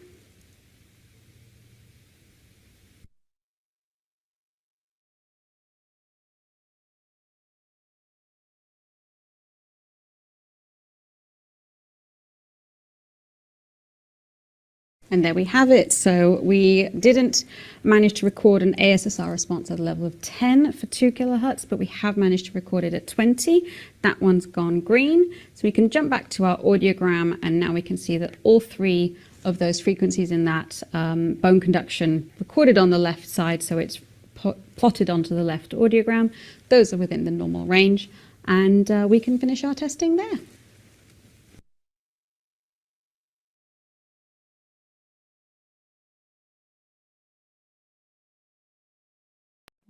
Speaker 2: And there we have it. So we didn't manage to record an ASSR response at a level of 10 for 2 kilohertz, but we have managed to record it at 20. That one's gone green. So we can jump back to our audiogram, and now we can see that all 3 of those frequencies in that bone conduction recorded on the left side, so it's plotted onto the left audiogram. Those are within the normal range, and we can finish our testing there.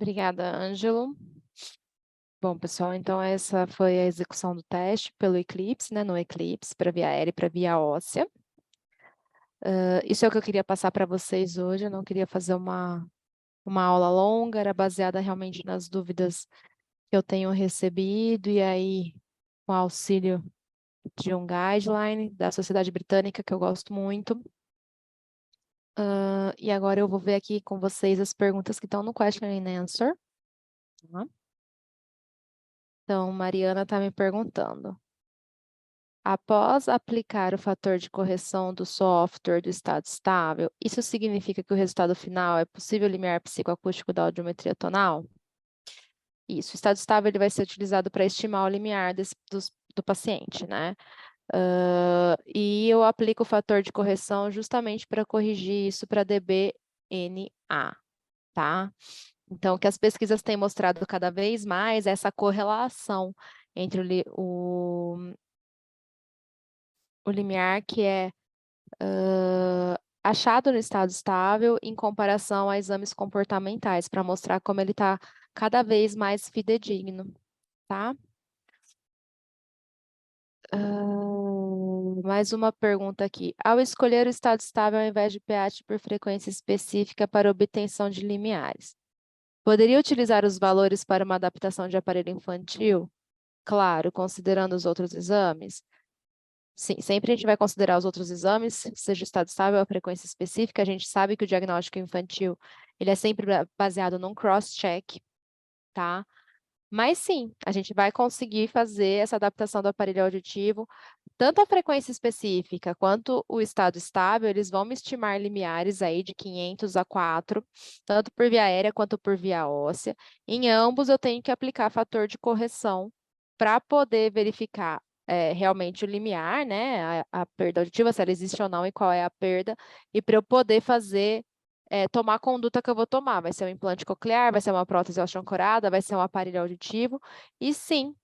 Speaker 1: Obrigada, Ângelo. Bom, pessoal, então essa foi a execução do teste pelo Eclipse, né, no Eclipse, para via aérea e para via óssea. Isso é o que eu queria passar para vocês hoje. Eu não queria fazer uma aula longa, era baseada realmente nas dúvidas que eu tenho recebido, e aí, com auxílio de um guideline da Sociedade Britânica, que eu gosto muito. E agora eu vou ver aqui com vocês as perguntas que estão no Question and Answer. Tá? Então, Mariana está me perguntando. Após aplicar o fator de correção do software do estado estável, isso significa que o resultado final é possível limiar psicoacústico da audiometria tonal? Isso, o estado estável ele vai ser utilizado para estimar o limiar do paciente, né? E eu aplico o fator de correção justamente para corrigir isso para dBNA, tá? Então, o que as pesquisas têm mostrado cada vez mais é essa correlação entre o limiar que é achado no estado estável em comparação a exames comportamentais, para mostrar como ele está cada vez mais fidedigno, tá? Mais uma pergunta aqui. Ao escolher o estado estável ao invés de pH por frequência específica para obtenção de limiares, poderia utilizar os valores para uma adaptação de aparelho infantil? Claro, considerando os outros exames. Sim, sempre a gente vai considerar os outros exames, seja o estado estável ou a frequência específica. A gente sabe que o diagnóstico infantil, ele é sempre baseado num cross-check, tá? Mas sim, a gente vai conseguir fazer essa adaptação do aparelho auditivo, tanto a frequência específica quanto o estado estável, eles vão me estimar limiares aí de 500 a 4, tanto por via aérea quanto por via óssea. Em ambos eu tenho que aplicar fator de correção para poder verificar realmente o limiar, né, a perda auditiva, se ela existe ou não e qual é a perda, e para eu poder fazer tomar a conduta que eu vou tomar. Vai ser um implante coclear, vai ser uma prótese osteoancorada, vai ser um aparelho auditivo. E sim,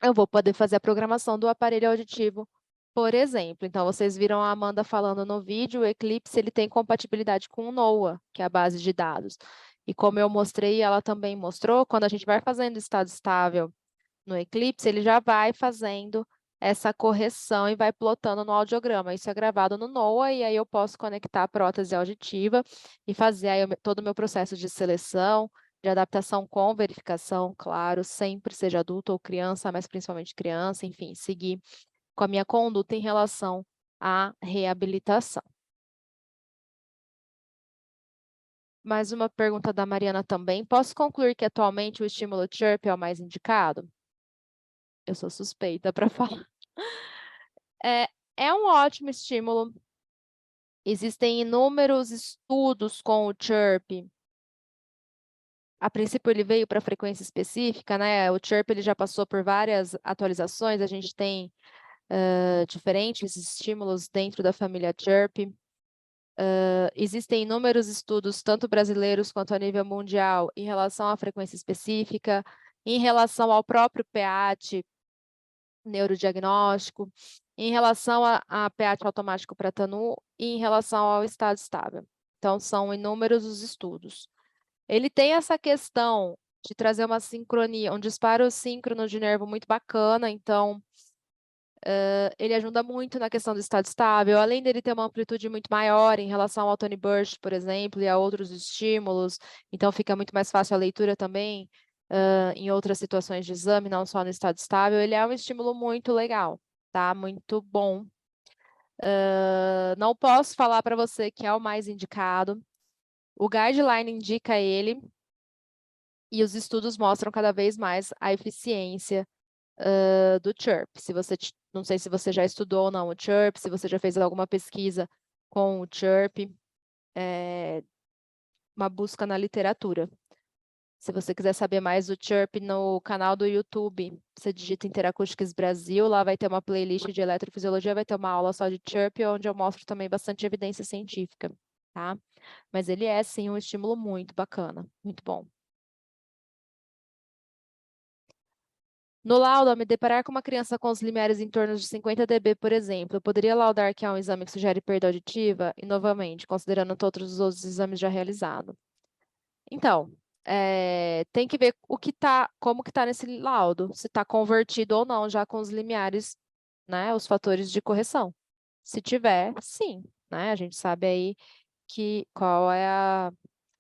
Speaker 1: eu vou poder fazer a programação do aparelho auditivo, por exemplo. Então, vocês viram a Amanda falando no vídeo, o Eclipse ele tem compatibilidade com o NOAA, que é a base de dados. E como eu mostrei, ela também mostrou, quando a gente vai fazendo estado estável no Eclipse, ele já vai fazendo essa correção e vai plotando no audiograma. Isso é gravado no NOAA e aí eu posso conectar a prótese auditiva e fazer aí todo o meu processo de seleção, de adaptação com verificação, claro, sempre seja adulto ou criança, mas principalmente criança, enfim, seguir com a minha conduta em relação à reabilitação. Mais uma pergunta da Mariana também. Posso concluir que atualmente o estímulo chirp é o mais indicado? Eu sou suspeita para falar. É um ótimo estímulo. Existem inúmeros estudos com o chirp. A princípio, ele veio para frequência específica, né? O chirp ele já passou por várias atualizações. A gente tem diferentes estímulos dentro da família chirp. Existem inúmeros estudos, tanto brasileiros quanto a nível mundial, em relação à frequência específica, em relação ao próprio PEAT, neurodiagnóstico, em relação a PEAT automático para TANU e em relação ao estado estável. Então, são inúmeros os estudos. Ele tem essa questão de trazer uma sincronia, um disparo síncrono de nervo muito bacana, então ele ajuda muito na questão do estado estável, além dele ter uma amplitude muito maior em relação ao Tony Burst, por exemplo, e a outros estímulos, então fica muito mais fácil a leitura também em outras situações de exame, não só no estado estável. Ele é um estímulo muito legal, tá? Muito bom. Não posso falar para você que é o mais indicado. O guideline indica ele e os estudos mostram cada vez mais a eficiência do chirp. Não sei se você já estudou ou não o chirp, se você já fez alguma pesquisa com o chirp, uma busca na literatura. Se você quiser saber mais do chirp no canal do YouTube, você digita Interacoustics Brasil, lá vai ter uma playlist de eletrofisiologia, vai ter uma aula só de chirp, onde eu mostro também bastante evidência científica, tá? Mas ele é, sim, um estímulo muito bacana, muito bom. No laudo, ao me deparar com uma criança com os limiares em torno de 50 dB, por exemplo, eu poderia laudar que há um exame que sugere perda auditiva? E, novamente, considerando todos os outros exames já realizados. Então, tem que ver como que está nesse laudo, se está convertido ou não, já com os limiares, né, os fatores de correção. Se tiver, sim, né, a gente sabe aí qual é a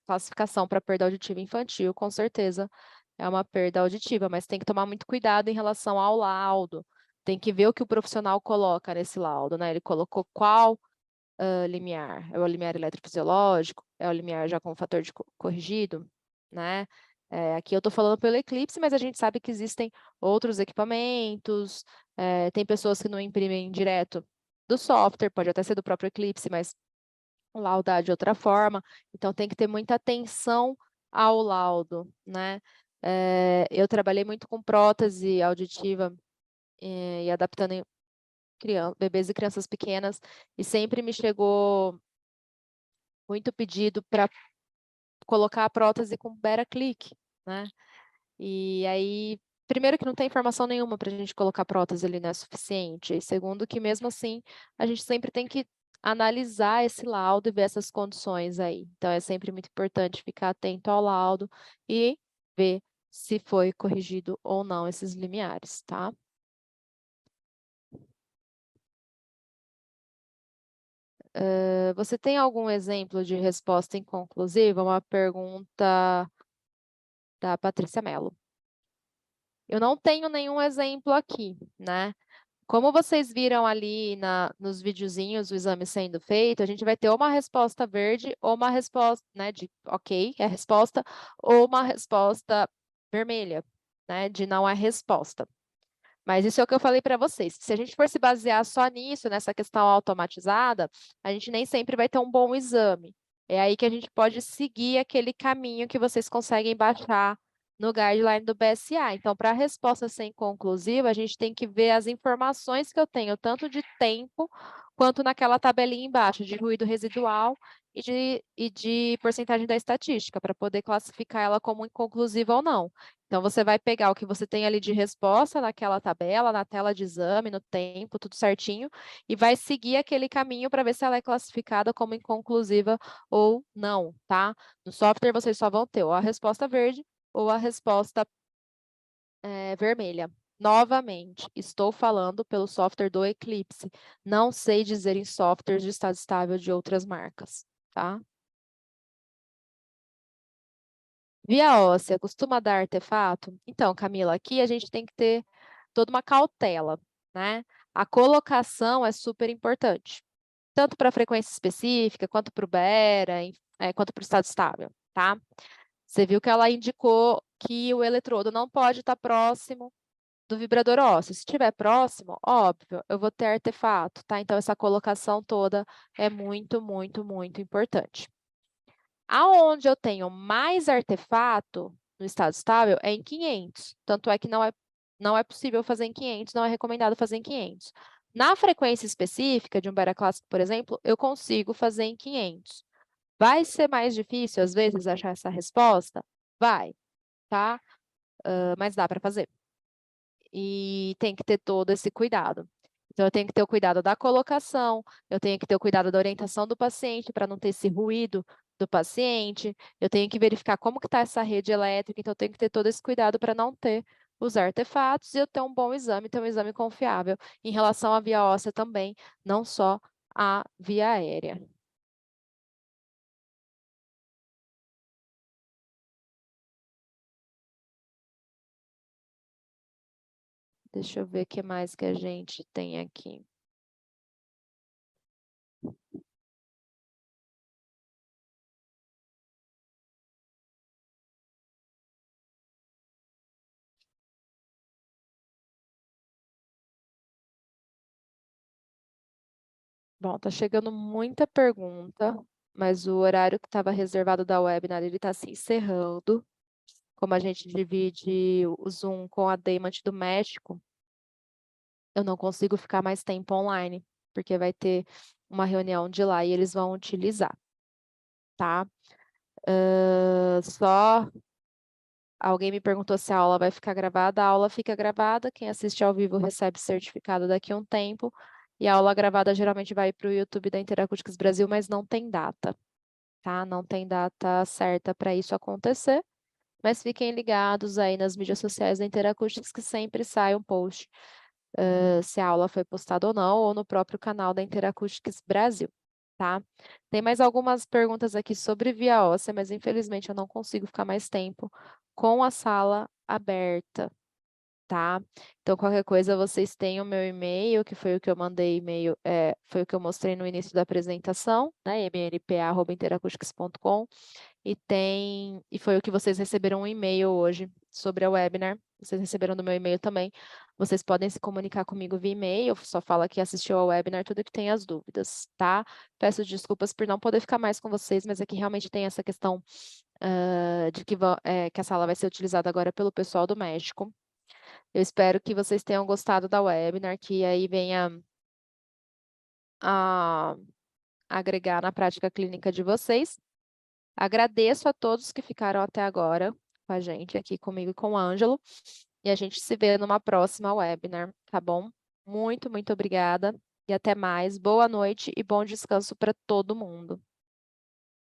Speaker 1: classificação para perda auditiva infantil, com certeza é uma perda auditiva, mas tem que tomar muito cuidado em relação ao laudo. Tem que ver o que o profissional coloca nesse laudo, né? Ele colocou qual limiar? É o limiar eletrofisiológico? É o limiar já com o fator de corrigido? Né? Aqui eu estou falando pelo Eclipse, mas a gente sabe que existem outros equipamentos, tem pessoas que não imprimem direto do software, pode até ser do próprio Eclipse, mas laudar de outra forma, então tem que ter muita atenção ao laudo, né? Eu trabalhei muito com prótese auditiva e adaptando em bebês e crianças pequenas, e sempre me chegou muito pedido para colocar a prótese com beta-click, né? E aí, primeiro que não tem informação nenhuma para a gente colocar prótese ali, não é suficiente. E segundo que mesmo assim, a gente sempre tem que analisar esse laudo e ver essas condições aí. Então, é sempre muito importante ficar atento ao laudo e ver se foi corrigido ou não esses limiares, tá? Você tem algum exemplo de resposta inconclusiva? Uma pergunta da Patrícia Mello. Eu não tenho nenhum exemplo aqui, né? Como vocês viram ali nos videozinhos, o exame sendo feito, a gente vai ter ou uma resposta verde ou uma resposta, né, de ok, é a resposta, ou uma resposta vermelha, né, de não é resposta. Mas isso é o que eu falei para vocês. Se a gente for se basear só nisso, nessa questão automatizada, a gente nem sempre vai ter um bom exame. É aí que a gente pode seguir aquele caminho que vocês conseguem baixar no guideline do BSA. Então, para a resposta ser inconclusiva, a gente tem que ver as informações que eu tenho, tanto de tempo, quanto naquela tabelinha embaixo, de ruído residual e de porcentagem da estatística, para poder classificar ela como inconclusiva ou não. Então, você vai pegar o que você tem ali de resposta naquela tabela, na tela de exame, no tempo, tudo certinho, e vai seguir aquele caminho para ver se ela é classificada como inconclusiva ou não, tá? No software, vocês só vão ter ou a resposta verde ou a resposta vermelha. Novamente, estou falando pelo software do Eclipse. Não sei dizer em softwares de estado estável de outras marcas, tá? Via óssea costuma dar artefato? Então, Camila, aqui a gente tem que ter toda uma cautela, né? A colocação é super importante, tanto para a frequência específica, quanto para o BERA, quanto para o estado estável, tá? Você viu que ela indicou que o eletrodo não pode estar próximo do vibrador ósseo. Se estiver próximo, óbvio, eu vou ter artefato, tá? Então, essa colocação toda é muito, muito, muito importante. Aonde eu tenho mais artefato no estado estável é em 500. Tanto é que não é possível fazer em 500, não é recomendado fazer em 500. Na frequência específica de um Bera clássico, por exemplo, eu consigo fazer em 500. Vai ser mais difícil, às vezes, achar essa resposta? Vai, tá? Mas dá para fazer. E tem que ter todo esse cuidado. Então, eu tenho que ter o cuidado da colocação, eu tenho que ter o cuidado da orientação do paciente para não ter esse ruído do paciente, eu tenho que verificar como que está essa rede elétrica, então eu tenho que ter todo esse cuidado para não ter os artefatos e eu ter um bom exame, ter um exame confiável em relação à via óssea também, não só à via aérea. Deixa eu ver o que mais que a gente tem aqui. Bom, tá chegando muita pergunta, mas o horário que estava reservado da webinar, ele está se encerrando. Como a gente divide o Zoom com a Daymont do México, eu não consigo ficar mais tempo online, porque vai ter uma reunião de lá e eles vão utilizar, tá? Só alguém me perguntou se a aula vai ficar gravada. A aula fica gravada, quem assiste ao vivo recebe certificado daqui a um tempo, e a aula gravada geralmente vai para o YouTube da Interacústicas Brasil, mas não tem data, tá? Não tem data certa para isso acontecer, mas fiquem ligados aí nas mídias sociais da Interacústicas que sempre sai um post se a aula foi postada ou não, ou no próprio canal da Interacústicas Brasil, tá? Tem mais algumas perguntas aqui sobre via óssea, mas infelizmente eu não consigo ficar mais tempo com a sala aberta, tá? Então, qualquer coisa, vocês têm o meu e-mail, que foi o que eu mandei e-mail, foi o que eu mostrei no início da apresentação, né? mnpa@interacústicas.com, e foi o que vocês receberam um e-mail hoje sobre a webinar. Vocês receberam do meu e-mail também. Vocês podem se comunicar comigo via e-mail, só fala que assistiu ao webinar, tudo que tem as dúvidas, tá? Peço desculpas por não poder ficar mais com vocês, mas aqui realmente tem essa questão de que a sala vai ser utilizada agora pelo pessoal do México. Eu espero que vocês tenham gostado da webinar, que aí venha a agregar na prática clínica de vocês. Agradeço a todos que ficaram até agora com a gente, aqui comigo e com o Ângelo, e a gente se vê numa próxima webinar, tá bom? Muito, muito obrigada e até mais. Boa noite e bom descanso para todo mundo.